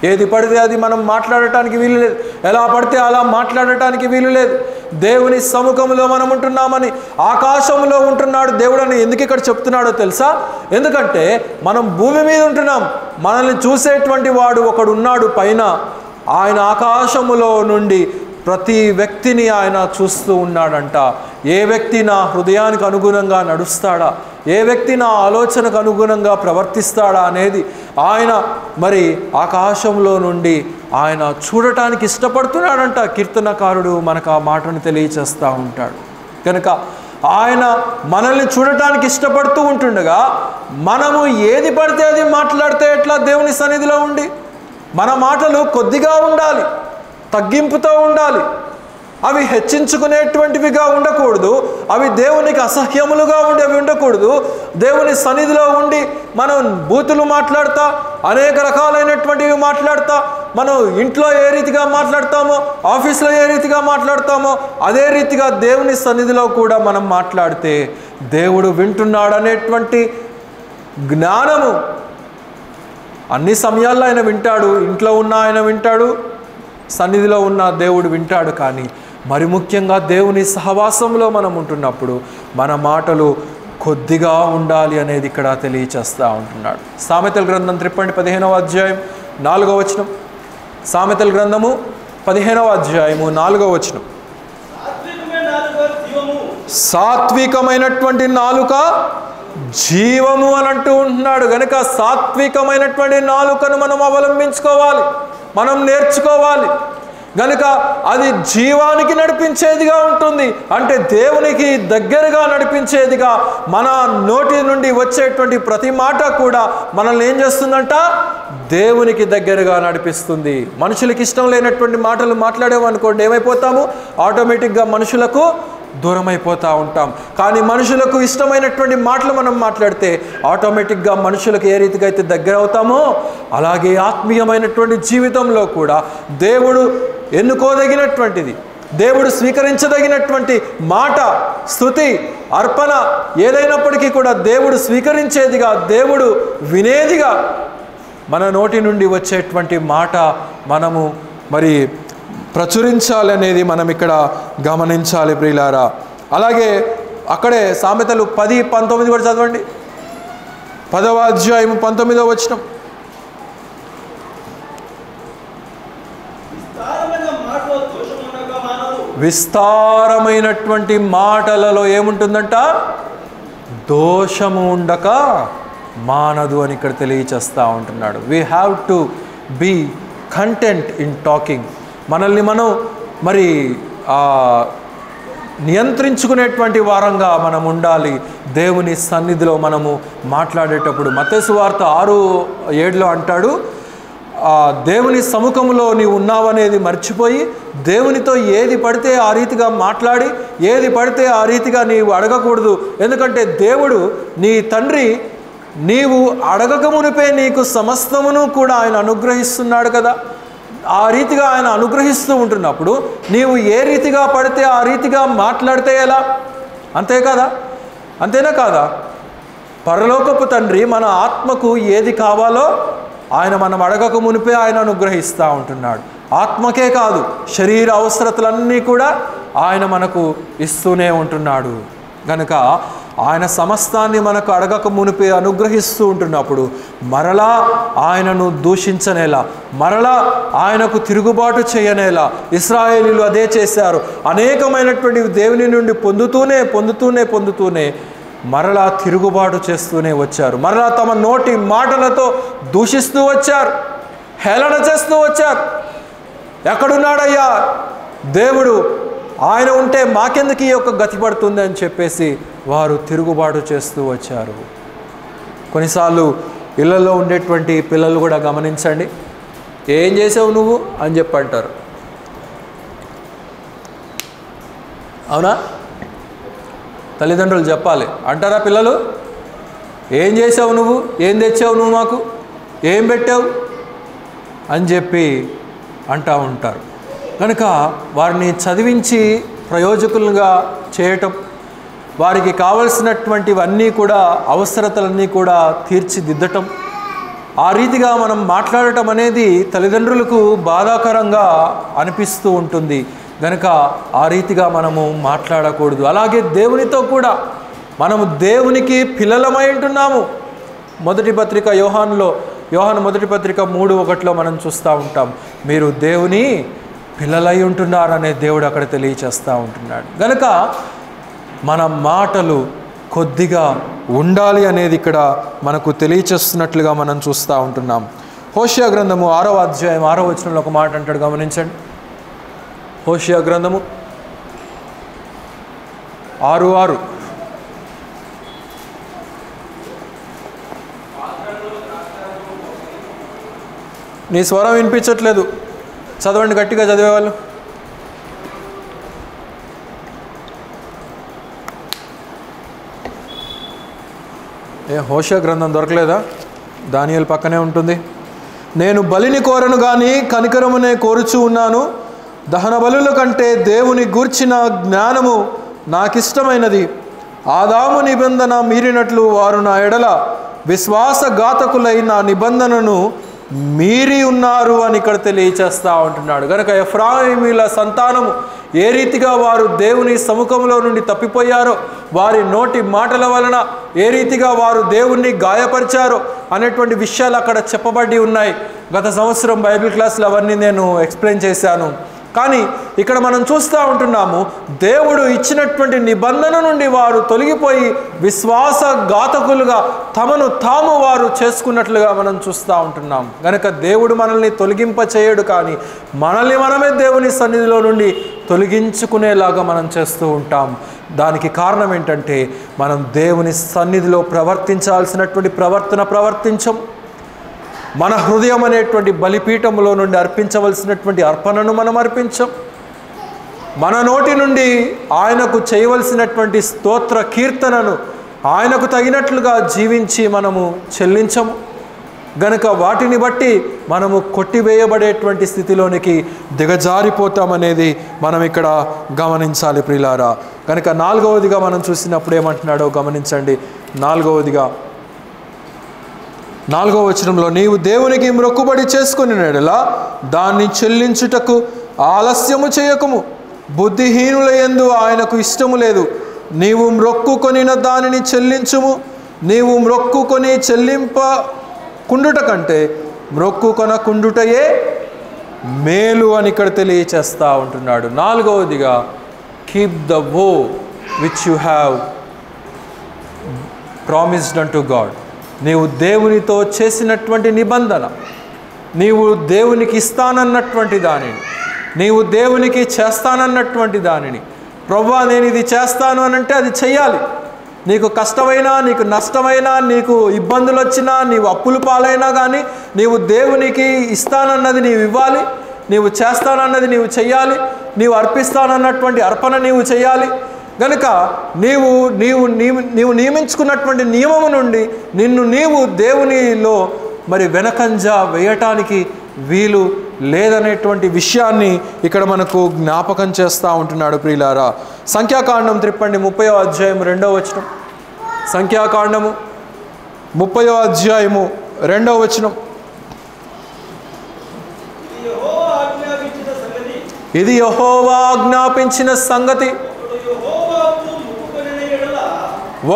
ఏది పడితే అది మనం మాట్లాడటానికి వీలు లేదు, ఎలా పడితే అలా మాట్లాడటానికి వీలు లేదు. దేవుని సముఖంలో మనం ఉంటున్నామని, ఆకాశంలో ఉంటున్నాడు దేవుడు అని ఎందుకు ఇక్కడ చెప్తున్నాడో తెలుసా? ఎందుకంటే మనం భూమి మీద ఉంటున్నాం, మనల్ని చూసేటువంటి వాడు ఒకడు ఉన్నాడు పైన. ఆయన ఆకాశములో నుండి ప్రతి వ్యక్తిని ఆయన చూస్తూ ఉన్నాడంట. ఏ వ్యక్తి నా హృదయానికి అనుగుణంగా నడుస్తాడా, ఏ వ్యక్తి నా ఆలోచనకు అనుగుణంగా ప్రవర్తిస్తాడా అనేది ఆయన మరి ఆకాశంలో నుండి ఆయన చూడటానికి ఇష్టపడుతున్నాడంట. కీర్తనకారుడు మనకు ఆ మాటను తెలియచేస్తూ ఉంటాడు. కనుక ఆయన మనల్ని చూడటానికి ఇష్టపడుతూ ఉంటుండగా మనము ఏది పడితే అది మాట్లాడితే ఎట్లా? దేవుని సన్నిధిలో ఉండి మన మాటలు కొద్దిగా ఉండాలి, తగ్గింపుతో ఉండాలి. అవి హెచ్చించుకునేటువంటివిగా ఉండకూడదు, అవి దేవునికి అసహ్యములుగా ఉండేవి ఉండకూడదు. దేవుని సన్నిధిలో ఉండి మనం బూతులు మాట్లాడతా, అనేక రకాలైనటువంటివి మాట్లాడతా, మనం ఇంట్లో ఏ రీతిగా మాట్లాడతామో, ఆఫీస్లో ఏ రీతిగా మాట్లాడతామో అదే రీతిగా దేవుని సన్నిధిలో కూడా మనం మాట్లాడితే దేవుడు వింటున్నాడు అనేటువంటి జ్ఞానము అన్ని సమయాల్లో ఆయన వింటాడు. ఇంట్లో ఉన్న ఆయన వింటాడు, సన్నిధిలో ఉన్న దేవుడు వింటాడు. కానీ మరి ముఖ్యంగా దేవుని సహవాసంలో మనం ఉంటున్నప్పుడు మన మాటలు కొద్దిగా ఉండాలి అనేది ఇక్కడ తెలియచేస్తూ ఉంటున్నాడు. సామెతల గ్రంథం 15వ అధ్యాయం 4వ వచనం. సామెతల గ్రంథము 15వ అధ్యాయము 4వ వచనం. సాత్వికమైనటువంటి నాలుక జీవము అని అంటూ ఉంటున్నాడు. కనుక సాత్వికమైనటువంటి నాలుకను మనం అవలంబించుకోవాలి, మనం నేర్చుకోవాలి. కనుక అది జీవానికి నడిపించేదిగా ఉంటుంది, అంటే దేవునికి దగ్గరగా నడిపించేదిగా. మన నోటి నుండి వచ్చేటువంటి ప్రతి మాట కూడా మనల్ని ఏం చేస్తుందంట? దేవునికి దగ్గరగా నడిపిస్తుంది. మనుషులకి ఇష్టం లేనటువంటి మాటలు మాట్లాడేమనుకోండి, ఏమైపోతాము? ఆటోమేటిక్గా మనుషులకు దూరం అయిపోతూ ఉంటాం. కానీ మనుషులకు ఇష్టమైనటువంటి మాటలు మనం మాట్లాడితే ఆటోమేటిక్గా మనుషులకు ఏ రీతిగా అయితే దగ్గర అవుతామో అలాగే ఆత్మీయమైనటువంటి జీవితంలో కూడా దేవుడు ఎన్నుకోదగినటువంటిది, దేవుడు స్వీకరించదగినటువంటి మాట, స్తుతి, అర్పణ ఏదైనప్పటికీ కూడా దేవుడు స్వీకరించేదిగా, దేవుడు వినేదిగా మన నోటి నుండి వచ్చేటువంటి మాట మనము మరి ప్రచురించాలి అనేది మనం ఇక్కడ గమనించాలి ప్రియులారా. అలాగే అక్కడే సామెతలు 10:19 కూడా చదవండి. 10వ అధ్యాయం 19వ వచనం. విస్తారమైనటువంటి మాటలలో ఏముంటుందంట? దోషము ఉండక మానదు అని ఇక్కడ తెలియచేస్తూ ఉంటున్నాడు. We have to be content in talking. మనల్ని మనం మరి నియంత్రించుకునేటువంటి వారంగా మనం ఉండాలి. దేవుని సన్నిధిలో మనము మాట్లాడేటప్పుడు మత్తయి సువార్త 6:7 అంటాడు, దేవుని సముఖంలో నీవు ఉన్నావనేది మర్చిపోయి దేవునితో ఏది పడితే ఆ రీతిగా మాట్లాడి ఏది పడితే ఆ రీతిగా నీవు అడగకూడదు. ఎందుకంటే దేవుడు నీ తండ్రి నీవు అడగక మునిపే నీకు సమస్తమును కూడా ఆయన అనుగ్రహిస్తున్నాడు కదా. ఆ రీతిగా ఆయన అనుగ్రహిస్తూ ఉంటున్నప్పుడు నీవు ఏ రీతిగా పడితే ఆ రీతిగా మాట్లాడితే ఎలా? అంతే కదా, అంతేనా కాదా? పరలోకపు తండ్రి మన ఆత్మకు ఏది కావాలో ఆయన మనం అడగక మునిపే ఆయన అనుగ్రహిస్తూ ఉంటున్నాడు. ఆత్మకే కాదు, శరీర అవసరతలన్నీ కూడా ఆయన మనకు ఇస్తూనే ఉంటున్నాడు. కనుక ఆయన సమస్తాన్ని మనకు అడగక మునిపే అనుగ్రహిస్తూ ఉంటున్నప్పుడు మరలా ఆయనను దూషించనేలా, మరలా ఆయనకు తిరుగుబాటు చేయనేలా ఇశ్రాయేలీయులు అదే చేశారు. అనేకమైనటువంటి దేవుని నుండి పొందుతూనే మరలా తిరుగుబాటు చేస్తూనే వచ్చారు. మరలా తమ నోటి మాటలతో దూషిస్తూ వచ్చారు, హేళన చేస్తూ వచ్చారు. ఎక్కడున్నాడయ్యా దేవుడు? ఆయన ఉంటే మాకెందుకు ఈ యొక్క గతి పడుతుంది అని చెప్పేసి వారు తిరుగుబాటు చేస్తూ వచ్చారు. కొన్నిసార్లు ఇళ్లలో ఉండేటువంటి పిల్లలు కూడా గమనించండి, ఏం చేసావు నువ్వు అని చెప్పి అంటారు. అవునా? తల్లిదండ్రులు చెప్పాలి, అంటారా పిల్లలు? ఏం చేసావు నువ్వు, ఏం తెచ్చావు నువ్వు, మాకు ఏం పెట్టావు అని చెప్పి అంటూ ఉంటారు. కనుక వారిని చదివించి ప్రయోజకులుగా చేయటం, వారికి కావలసినటువంటివన్నీ కూడా అవసరతలన్నీ కూడా తీర్చిదిద్దటం, ఆ రీతిగా మనం మాట్లాడటం అనేది తల్లిదండ్రులకు బాధాకరంగా అనిపిస్తూ ఉంటుంది గనుక ఆ రీతిగా మనము మాట్లాడకూడదు. అలాగే దేవునితో కూడా మనము దేవునికి పిల్లలమై ఉంటున్నాము. మొదటి పత్రిక యోహాను మొదటి పత్రిక 3:1 మనం చూస్తూ ఉంటాం, మీరు దేవుని పిల్లలై ఉంటున్నారనే దేవుడు అక్కడ తెలియచేస్తూ ఉంటున్నాడు. గనుక మన మాటలు కొద్దిగా ఉండాలి అనేది ఇక్కడ మనకు తెలియచేస్తున్నట్లుగా మనం చూస్తూ ఉంటున్నాం. హోషేయ గ్రంథము 6వ అధ్యాయం 6వ వచనంలో ఒక మాట అంటాడు, గమనించండి. హోషేయ గ్రంథము 6:6. నీ స్వరం వినిపించట్లేదు, చదవండి గట్టిగా చదివేవాళ్ళు. హోషేయ గ్రంథం దొరకలేదా? దానియేలు పక్కనే ఉంటుంది. నేను బలిని కోరను కానీ కనికరమునే కోరుచూ ఉన్నాను, దహన బలుల కంటే దేవుని గూర్చిన జ్ఞానము నాకిష్టమైనది. ఆదాము నిబంధన మీరినట్లు వారు నా ఎడల విశ్వాసఘాతకులై నా నిబంధనను మీరి ఉన్నారు అని ఇక్కడ తెలియచేస్తూ ఉంటున్నాడు. కనుక ఎఫ్రాయిమీల సంతానము ఏ రీతిగా వారు దేవుని సముఖంలో నుండి తప్పిపోయారో, వారి నోటి మాటల వలన ఏ రీతిగా వారు దేవుణ్ణి గాయపరిచారో అనేటువంటి విషయాలు అక్కడ చెప్పబడి ఉన్నాయి. గత సంవత్సరం బైబిల్ క్లాసులు అవన్నీ నేను ఎక్స్ప్లెయిన్ చేశాను. కానీ ఇక్కడ మనం చూస్తూ ఉంటున్నాము, దేవుడు ఇచ్చినటువంటి నిబంధన నుండి వారు తొలగిపోయి విశ్వాసఘాతకులుగా తమను తాము వారు చేసుకున్నట్లుగా మనం చూస్తూ ఉంటున్నాం. కనుక దేవుడు మనల్ని తొలగింప చేయడు, కానీ మనల్ని మనమే దేవుని సన్నిధిలో నుండి తొలగించుకునేలాగా మనం చేస్తూ ఉంటాం. దానికి కారణం ఏంటంటే మనం దేవుని సన్నిధిలో ప్రవర్తించాల్సినటువంటి ప్రవర్తించం. మన హృదయం అనేటువంటి బలిపీఠంలో నుండి అర్పించవలసినటువంటి అర్పణను మనం అర్పించం. మన నోటి నుండి ఆయనకు చేయవలసినటువంటి స్తోత్ర కీర్తనను ఆయనకు తగినట్లుగా జీవించి మనము చెల్లించము. గనుక వాటిని బట్టి మనము కొట్టివేయబడేటువంటి స్థితిలోనికి దిగజారిపోతామనేది మనం ఇక్కడ గమనించాలి ప్రియులారా. కనుక 4వదిగా మనం చూసినప్పుడు ఏమంటున్నాడో గమనించండి. 4వ వచనంలో, నీవు దేవునికి మ్రొక్కుబడి చేసుకుని ఎడల దాన్ని చెల్లించుటకు ఆలస్యము చేయకము, బుద్ధిహీనుల యందు ఆయనకు ఇష్టము లేదు. నీవు మ్రొక్కుకొనిన దానిని చెల్లించుము, నీవు మ్రొక్కుకొని చెల్లింపకుండుట కంటే మ్రొక్కుకొనకుండుటయే మేలు అని ఇక్కడ తెలియచేస్తూ ఉంటున్నాడు. 4వదిగా, కీప్ ద వో which you have promised unto God. నీవు దేవునితో చేసినటువంటి నిబంధన, నీవు దేవునికి ఇస్తానన్నటువంటి దానిని, నీవు దేవునికి చేస్తానన్నటువంటి దానిని, ప్రభువా నేను ఇది చేస్తాను అని అంటే అది చెయ్యాలి. నీకు కష్టమైనా, నీకు నష్టమైనా, నీకు ఇబ్బందులు వచ్చినా, నీవు అప్పులు పాలైనా కానీ నీవు దేవునికి ఇస్తానన్నది నీవు ఇవ్వాలి, నీవు చేస్తానన్నది నీవు చెయ్యాలి, నీవు అర్పిస్తానన్నటువంటి అర్పణ నీవు చెయ్యాలి. గనుక నీవు నియమించుకున్నటువంటి నియమము నుండి నీవు దేవునిలో మరి వెనకంజ వేయటానికి వీలు లేదనేటువంటి విషయాన్ని ఇక్కడ మనకు జ్ఞాపకం చేస్తూ ఉంటున్నాడు ప్రియులారా. సంఖ్యాకాండం త్రిప్పండి, 30వ అధ్యాయం 2వ వచనం. సంఖ్యాకాండము 30వ అధ్యాయము 2వ వచనం. ఇది యెహోవా ఆజ్ఞాపించిన సంగతి,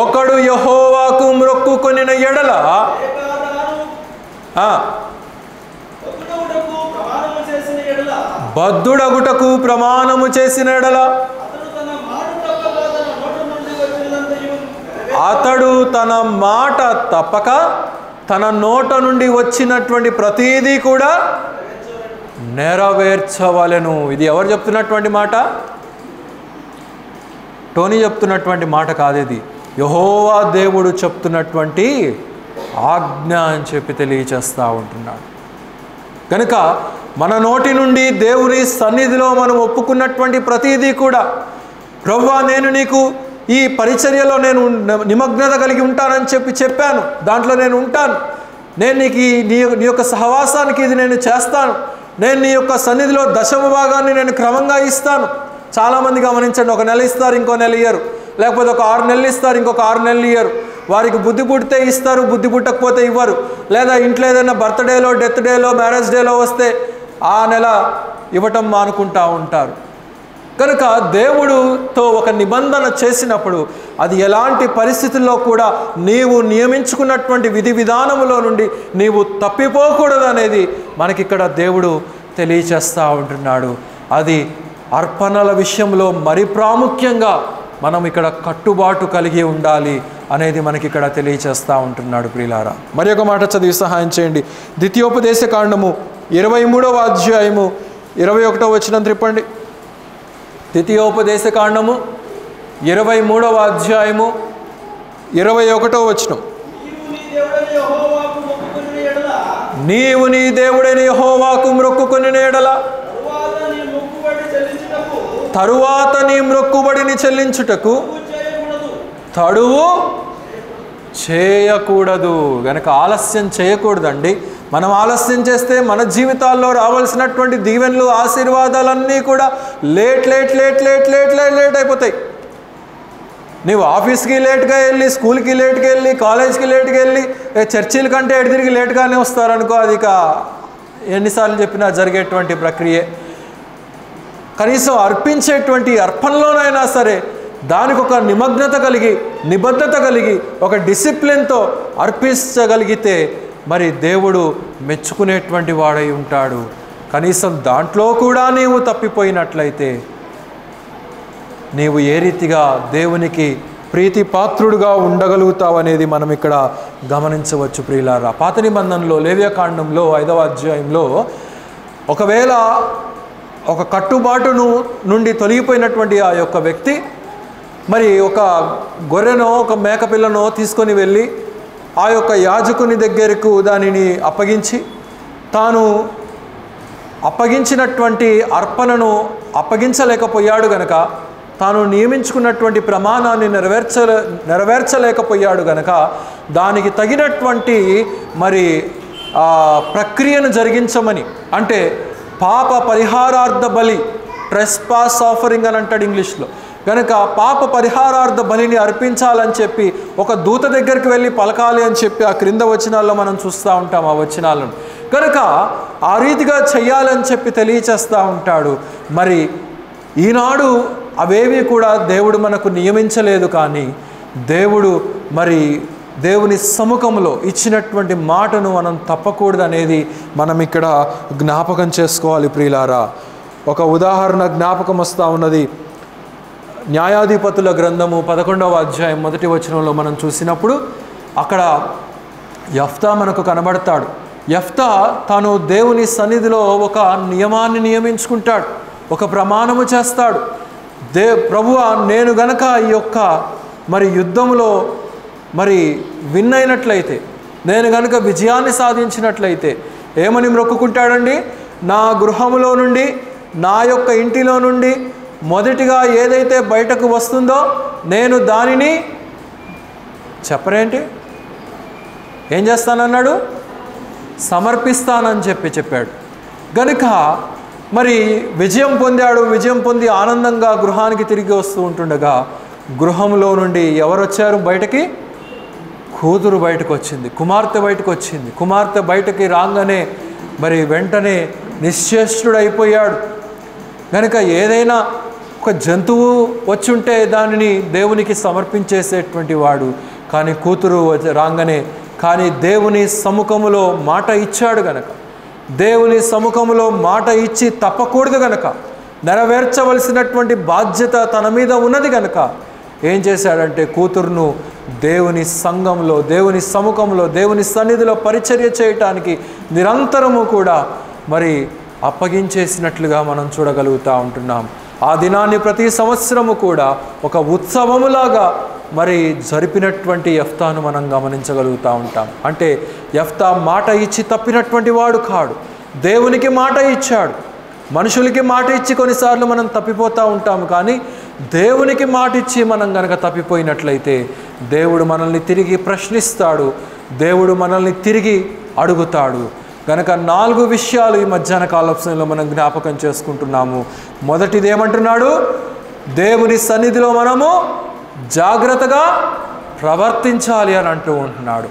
ఒకడు యెహోవాకు మ్రొక్కుకొనిన ఎడల బద్ధుడగుటకు ప్రమాణము చేసిన ఎడల అతడు తన మాట తప్పక తన నోట నుండి వచ్చినటువంటి ప్రతీదీ కూడా నెరవేర్చవలెను. ఇది ఎవరు చెప్తున్నటువంటి మాట? టోనీ చెప్తున్నటువంటి మాట కాదు, ఇది యెహోవా దేవుడు చెప్తున్నటువంటి ఆజ్ఞ అని చెప్పి తెలియచేస్తూ ఉంటున్నాడు. కనుక మన నోటి నుండి దేవుని సన్నిధిలో మనం ఒప్పుకున్నటువంటి ప్రతీదీ కూడా, ప్రభువా నేను నీకు ఈ పరిచర్యలో నేను నిమగ్నత కలిగి ఉంటానని చెప్పాను, దాంట్లో నేను ఉంటాను, నేను నీకు నీ యొక్క సహవాసానికి ఇది నేను చేస్తాను, నేను నీ యొక్క సన్నిధిలో 10వ భాగాన్ని నేను క్రమంగా ఇస్తాను. చాలామంది గమనించండి, 1 నెల ఇస్తారు, ఇంకో నెల ఇయ్యరు, లేకపోతే ఒక 6 నెలలు ఇస్తారు, ఇంకొక 6 నెలలు ఇయ్యరు. వారికి బుద్ధి పుడితే ఇస్తారు, బుద్ధి పుట్టకపోతే ఇవ్వరు. లేదా ఇంట్లో ఏదైనా బర్త్డేలో, డెత్ డేలో, మ్యారేజ్ డేలో వస్తే ఆ నెల ఇవ్వటం మానుకుంటూ ఉంటారు. కనుక దేవుడితో ఒక నిబంధన చేసినప్పుడు అది ఎలాంటి పరిస్థితుల్లో కూడా నీవు నియమించుకున్నటువంటి విధి విధానములో నుండి నీవు తప్పిపోకూడదు అనేది మనకిక్కడ దేవుడు తెలియచేస్తూ ఉంటున్నాడు. అది అర్పణల విషయంలో మరి ప్రాముఖ్యంగా మనం ఇక్కడ కట్టుబాటు కలిగి ఉండాలి అనేది మనకి ఇక్కడ తెలియచేస్తూ ఉంటున్నాడు. ప్రియులారా, మరి ఒక మాట చదివి సహాయం చేయండి. ద్వితీయోపదేశ కాండము 23వ అధ్యాయము 21వ వచనం త్రిప్పండి. ద్వితీయోపదేశ కాండము 23వ అధ్యాయము 21వ వచనం. నీవు నీ దేవుడైన యెహోవాకు మొక్కుకొనిన యెడల తరువాత నీ మొక్కుబడిని చెల్లించుటకు తడువు చేయకూడదు. గనక ఆలస్యం చేయకూడదండి. మనం ఆలస్యం చేస్తే మన జీవితాల్లో రావాల్సినటువంటి దీవెనలు, ఆశీర్వాదాలన్నీ కూడా లేట్ అయిపోతాయి. నీవు ఆఫీస్కి లేట్గా వెళ్ళి, స్కూల్కి లేట్గా వెళ్ళి, కాలేజ్కి లేట్గా వెళ్ళి, చర్చిల కంటే ఎటు తిరిగి లేట్గానే వస్తారనుకో, అది ఇక ఎన్నిసార్లు చెప్పినా జరిగేటువంటి ప్రక్రియే. కనీసం అర్పించేటువంటి అర్పణలోనైనా సరే దానికి ఒక నిమగ్నత కలిగి, నిబద్ధత కలిగి, ఒక డిసిప్లిన్తో అర్పించగలిగితే మరి దేవుడు మెచ్చుకునేటువంటి వాడై ఉంటాడు. కనీసం దాంట్లో కూడా నీవు తప్పిపోయినట్లయితే నీవు ఏ రీతిగా దేవునికి ప్రీతి పాత్రుడుగా ఉండగలుగుతావు అనేది మనం ఇక్కడ గమనించవచ్చు. ప్రియులారా, పాత నిబంధనలో లేవ్యకాండంలో 5వ అధ్యాయంలో ఒకవేళ ఒక కట్టుబాటును నుండి తొలగిపోయినటువంటి ఆ యొక్క వ్యక్తి మరి ఒక గొర్రెనో ఒక మేకపిల్లనో తీసుకొని వెళ్ళి ఆ యొక్క యాజకుని దగ్గరకు దానిని అప్పగించి తాను అప్పగించినటువంటి అర్పణను అప్పగించలేకపోయాడు గనక, తాను నియమించుకున్నటువంటి ప్రమాణాన్ని నెరవేర్చలేకపోయాడు గనక దానికి తగినటువంటి మరి ప్రక్రియను జరిగించమని, అంటే పాప పరిహారార్థ బలి, ట్రెస్పాస్ ఆఫరింగ్ అని అంటాడు ఇంగ్లీష్లో. కనుక పాప పరిహారార్థ బలిని అర్పించాలని చెప్పి ఒక దూత దగ్గరికి వెళ్ళి పలకాలి అని చెప్పి ఆ క్రింద వచనాల్లో మనం చూస్తూ ఉంటాం ఆ వచనాలను. కనుక ఆ రీతిగా చెయ్యాలని చెప్పి తెలియచేస్తూ ఉంటాడు. మరి ఈనాడు అవేవి కూడా దేవుడు మనకు నియమించలేదు, కానీ దేవుడు మరి దేవుని సముఖంలో ఇచ్చినటువంటి మాటను మనం తప్పకూడదు అనేది మనం ఇక్కడ జ్ఞాపకం చేసుకోవాలి. ప్రియులారా, ఒక ఉదాహరణ జ్ఞాపకం వస్తూ ఉన్నది. న్యాయాధిపతుల గ్రంథము 11వ అధ్యాయం 1వ వచనంలో మనం చూసినప్పుడు అక్కడ యెఫ్తా మనకు కనబడతాడు. యెఫ్తా తాను దేవుని సన్నిధిలో ఒక నియమాన్ని నియమించుకుంటాడు, ఒక ప్రమాణము చేస్తాడు. ప్రభువా, నేను గనక ఈ యొక్క మరి యుద్ధంలో మరి విన్ అయినట్లయితే, నేను గనక విజయాన్ని సాధించినట్లయితే ఏమని మొక్కుకుంటాడండి? నా గృహములో నుండి, నా యొక్క ఇంటిలో నుండి మొదటిగా ఏదైతే బయటకు వస్తుందో నేను దానిని చెప్పరేంటి ఏం చేస్తానన్నాడు? సమర్పిస్తానని చెప్పాడు. గనుక మరి విజయం పొందాడు. విజయం పొంది ఆనందంగా గృహానికి తిరిగి వస్తూ ఉంటుండగా గృహంలో నుండి ఎవరు వచ్చారు బయటకి? కూతురు బయటకు వచ్చింది, కుమార్తె బయటకు వచ్చింది. కుమార్తె బయటకి రాగానే మరి వెంటనే నిశ్చేష్టుడైపోయాడు. కనుక ఏదైనా ఒక జంతువు వచ్చుంటే దానిని దేవునికి సమర్పించేసేటువంటి వాడు, కానీ కూతురు రాగానే, కానీ దేవుని సముఖములో మాట ఇచ్చాడు గనక, దేవుని సముఖములో మాట ఇచ్చి తప్పకూడదు గనక, నెరవేర్చవలసినటువంటి బాధ్యత తన మీద ఉన్నది గనక ఏం చేశాడంటే కూతురును దేవుని సంఘంలో, దేవుని సముఖంలో, దేవుని సన్నిధిలో పరిచర్య చేయటానికి నిరంతరము కూడా మరి అప్పగించేసినట్లుగా మనం చూడగలుగుతూ ఉంటున్నాం. ఆ దినాన్ని ప్రతి సంవత్సరము కూడా ఒక ఉత్సవములాగా మరి జరిపినటువంటి యెఫ్తాను మనం గమనించగలుగుతూ ఉంటాం. అంటే యెఫ్తా మాట ఇచ్చి తప్పినటువంటి వాడు కాడు. దేవునికి మాట ఇచ్చాడు. మనుషులకి మాట ఇచ్చి కొన్నిసార్లు మనం తప్పిపోతూ ఉంటాం, కానీ దేవునికి మాట ఇచ్చి మనం కనుక తప్పిపోయినట్లయితే దేవుడు మనల్ని తిరిగి ప్రశ్నిస్తాడు, దేవుడు మనల్ని తిరిగి అడుగుతాడు. కనుక 4 విషయాలు ఈ మధ్యాహ్న కాల సమయంలో మనం జ్ఞాపకం చేసుకుంటున్నాము. మొదటిది ఏమంటున్నాడు? దేవుని సన్నిధిలో మనము జాగ్రత్తగా ప్రవర్తించాలి అని అంటూ ఉంటున్నాడు.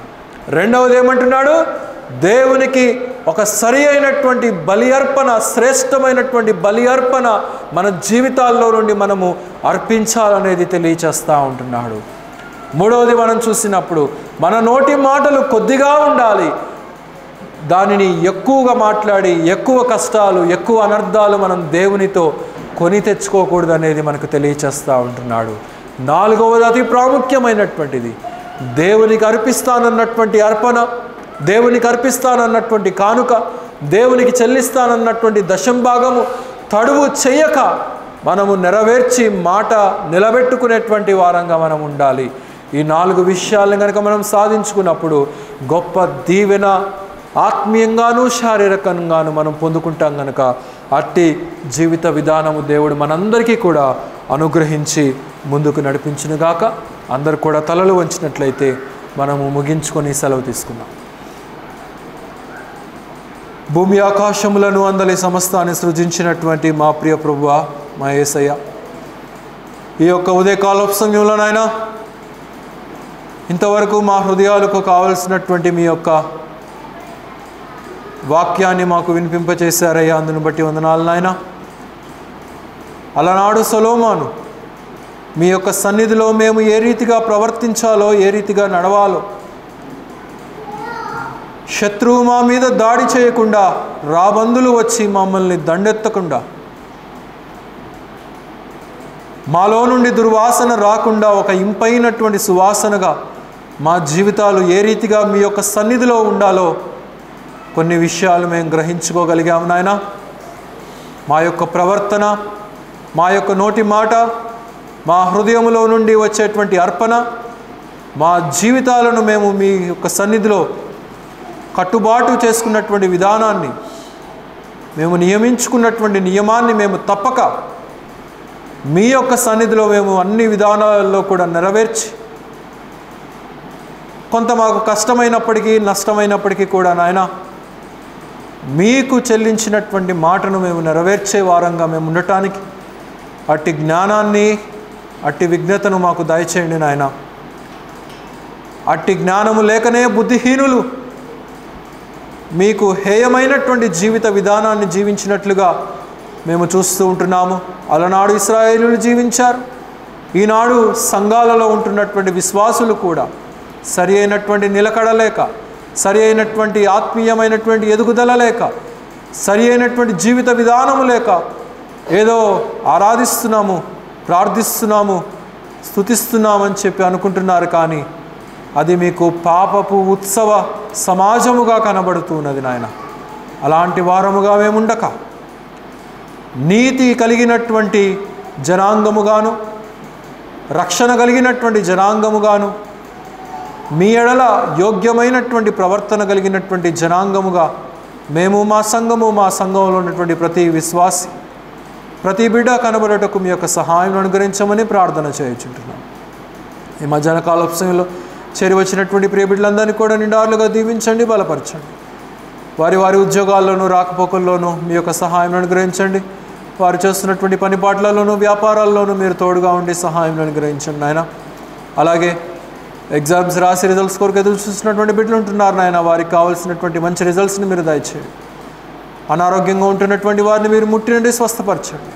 రెండవది ఏమంటున్నాడు? దేవునికి ఒక సరి అయినటువంటి బలి అర్పణ, శ్రేష్టమైనటువంటి బలి అర్పణ మన జీవితాల్లో నుండి మనము అర్పించాలనేది తెలియచేస్తూ ఉంటున్నాడు. మూడవది మనం చూసినప్పుడు మన నోటి మాటలు కొద్దిగా ఉండాలి, దానిని ఎక్కువగా మాట్లాడి ఎక్కువ కష్టాలు, ఎక్కువ అనర్థాలు మనం దేవునితో కొని తెచ్చుకోకూడదు అనేది మనకు తెలియచేస్తూ ఉంటున్నాడు. నాలుగవది అతి ప్రాముఖ్యమైనటువంటిది, దేవునికి అర్పిస్తానన్నటువంటి అర్పణ, దేవునికి అర్పిస్తానన్నటువంటి కానుక, దేవునికి చెల్లిస్తానన్నటువంటి దశంభాగము తడువు చెయ్యక మనము నెరవేర్చి మాట నిలబెట్టుకునేటువంటి వారంగా మనం ఉండాలి. ఈ 4 విషయాలను కనుక మనం సాధించుకున్నప్పుడు గొప్ప దీవెన ఆత్మీయంగాను శారీరకంగాను మనం పొందుకుంటాం. కనుక అట్టి జీవిత విధానము దేవుడు మనందరికీ కూడా అనుగ్రహించి ముందుకు నడిపించునుగాక. అందరూ కూడా తలలు వంచినట్లయితే మనము ముగించుకొని సెలవు తీసుకుందాం. భూమి ఆకాశములను అందలి సమస్తాన్ని సృజించినటువంటి మా ప్రియ ప్రభువా, మా యేసయ్య, ఈ యొక్క ఉదయకాల సమయంలో నాయనా ఇంతవరకు మా హృదయాలకు కావలసినటువంటి మీ యొక్క వాక్యాన్ని మాకు వినిపింపచేశారయ్యా. అందును బట్టి వందనాలు నాయనా. అలనాడు సొలొమోను మీ యొక్క సన్నిధిలో మేము ఏ రీతిగా ప్రవర్తించాలో, ఏ రీతిగా నడవాలో, శత్రువు మా మీద దాడి చేయకుండా, రాబందులు వచ్చి మమ్మల్ని దండెత్తకుండా, మాలో నుండి దుర్వాసన రాకుండా ఒక ఇంపైనటువంటి సువాసనగా మా జీవితాలు ఏ రీతిగా మీ యొక్క సన్నిధిలో ఉండాలో కొన్ని విషయాలు మేము గ్రహించుకోగలిగాము నాయన. మా యొక్క ప్రవర్తన, మా యొక్క నోటి మాట, మా హృదయంలో నుండి వచ్చేటువంటి అర్పణ, మా జీవితాలను మేము మీ యొక్క సన్నిధిలో కట్టుబాటు చేసుకున్నటువంటి విధానాన్ని, మేము నియమించుకున్నటువంటి నియమాన్ని మేము తప్పక మీ యొక్క సన్నిధిలో మేము అన్ని విధానాలలో కూడా నెరవేర్చి, కొంత మాకు కష్టమైనప్పటికీ నష్టమైనప్పటికీ కూడా నాయన మీకు చెల్లించినటువంటి మాటను మేము నెరవేర్చే వారంగా మేము ఉండటానికి అట్టి జ్ఞానాన్ని, అట్టి విజ్ఞతను మాకు దయచేయండి నాయన. అట్టి జ్ఞానము లేకనే బుద్ధిహీనులు మీకు హేయమైనటువంటి జీవిత విధానాన్ని జీవించినట్లుగా మేము చూస్తూ ఉంటున్నాము. అలనాడు ఇశ్రాయేలీయులు జీవించారు. ఈనాడు సంఘాలలో ఉంటున్నటువంటి విశ్వాసులు కూడా సరి అయినటువంటి నిలకడ లేక, సరి అయినటువంటి ఆత్మీయమైనటువంటి ఎదుగుదల లేక, సరి అయినటువంటి జీవిత విధానము లేక ఏదో ఆరాధిస్తున్నాము, ప్రార్థిస్తున్నాము, స్తుతిస్తున్నామని చెప్పి అనుకుంటున్నారు. కానీ అది మీకు పాపపు ఉత్సవ సమాజముగా కనబడుతున్నది నాయన. అలాంటి వారముగా మేముండక నీతి కలిగినటువంటి జనాంగముగాను, రక్షణ కలిగినటువంటి జనాంగముగాను, మీ ఎడల యోగ్యమైనటువంటి ప్రవర్తన కలిగినటువంటి జనాంగముగా మేము, మా సంఘంలో ఉన్నటువంటి ప్రతి విశ్వాసి, ప్రతి బిడ్డ కనబడటకు మీ యొక్క సహాయం అనుగ్రహించమని ప్రార్థన చేయుచుంటున్నాం. ఈ మధ్యాహ్న కాల సమయంలో చేరి వచ్చినటువంటి ప్రియ బిడ్డలందరినీ కూడా నిండారులుగా దీవించండి, బలపరచండి. వారి వారి ఉద్యోగాల్లోనూ రాకపోకల్లోనూ మీ యొక్క సహాయం అనుగ్రహించండి. వారు చేస్తున్నటువంటి పనిపాట్లలోనూ వ్యాపారాల్లోనూ మీరు తోడుగా ఉండి సహాయం అనుగ్రహించండి నాయన. అలాగే ఎగ్జామ్స్ రాసి రిజల్ట్స్ కొరకు ఎదురు చూస్తున్నటువంటి బిడ్డలు ఉంటున్నారు నాయన. వారికి కావాల్సినటువంటి మంచి రిజల్ట్స్ని మీరు దయచేయండి. అనారోగ్యంగా ఉంటున్నటువంటి వారిని మీరు ముట్టి నుండి స్వస్థపరచండి.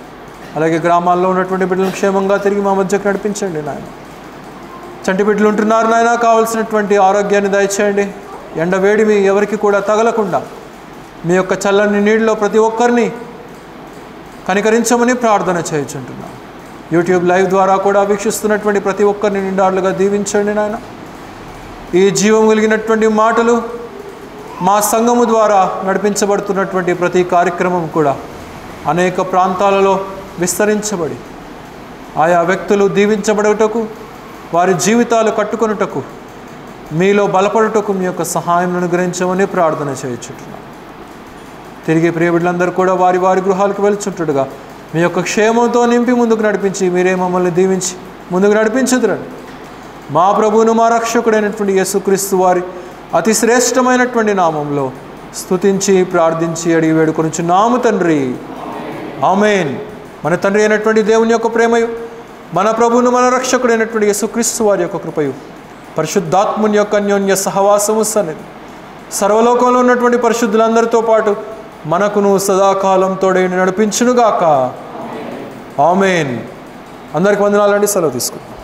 అలాగే గ్రామాల్లో ఉన్నటువంటి బిడ్డలను క్షేమంగా తిరిగి మా మధ్యకు నడిపించండి నాయన. చంటి బిడ్డలు ఉంటున్నారు నాయన, కావాల్సినటువంటి ఆరోగ్యాన్ని దయచేయండి. ఎండ వేడిమి ఎవరికి కూడా తగలకుండా మీ యొక్క చల్లని నీటిలో ప్రతి ఒక్కరిని కనికరించమని ప్రార్థన చేయుచుంటున్నాం. యూట్యూబ్ లైవ్ ద్వారా కూడా వీక్షిస్తున్నటువంటి ప్రతి ఒక్కరిని నిండారులుగా దీవించండి నాయన. ఈ జీవం కలిగినటువంటి మాటలు మా సంఘము ద్వారా నడిపించబడుతున్నటువంటి ప్రతి కార్యక్రమం కూడా అనేక ప్రాంతాలలో విస్తరించబడి ఆయా వ్యక్తులు దీవించబడుటకు, వారి జీవితాలు కట్టుకొనుటకు, మీలో బలపడుటకు మీ యొక్క సహాయం అనుగ్రహించమని ప్రార్థన చేయుచుంటున్నాం. తిరిగి ప్రియ బిడ్డలందరూ కూడా వారి వారి గృహాలకు వెళ్తుంటట్టుగా మీ యొక్క క్షేమంతో నింపి ముందుకు నడిపించి మీరే మమ్మల్ని దీవించి ముందుకు నడిపించుదురండి. మా ప్రభువును మా రక్షకుడైనటువంటి యేసుక్రీస్తు వారి అతి శ్రేష్టమైనటువంటి నామంలో స్తుతించి ప్రార్థించి అడిగి వేడుకొనుచున్నాము తండ్రి. ఆమేన్. మన తండ్రి అయినటువంటి దేవుని యొక్క ప్రేమయు, మన ప్రభువును మన రక్షకుడైనటువంటి యేసుక్రీస్తు వారి యొక్క కృపయు, పరిశుద్ధాత్ముని యొక్క అన్యోన్య సహవాసము సన్నిధి సర్వలోకంలో ఉన్నటువంటి పరిశుద్ధులందరితో పాటు మనకును సదాకాలం తోడై నడిపించునుగాక. ఆమేన్. అందరికి వందనాలండి. సెలవు తీసుకుంటాం.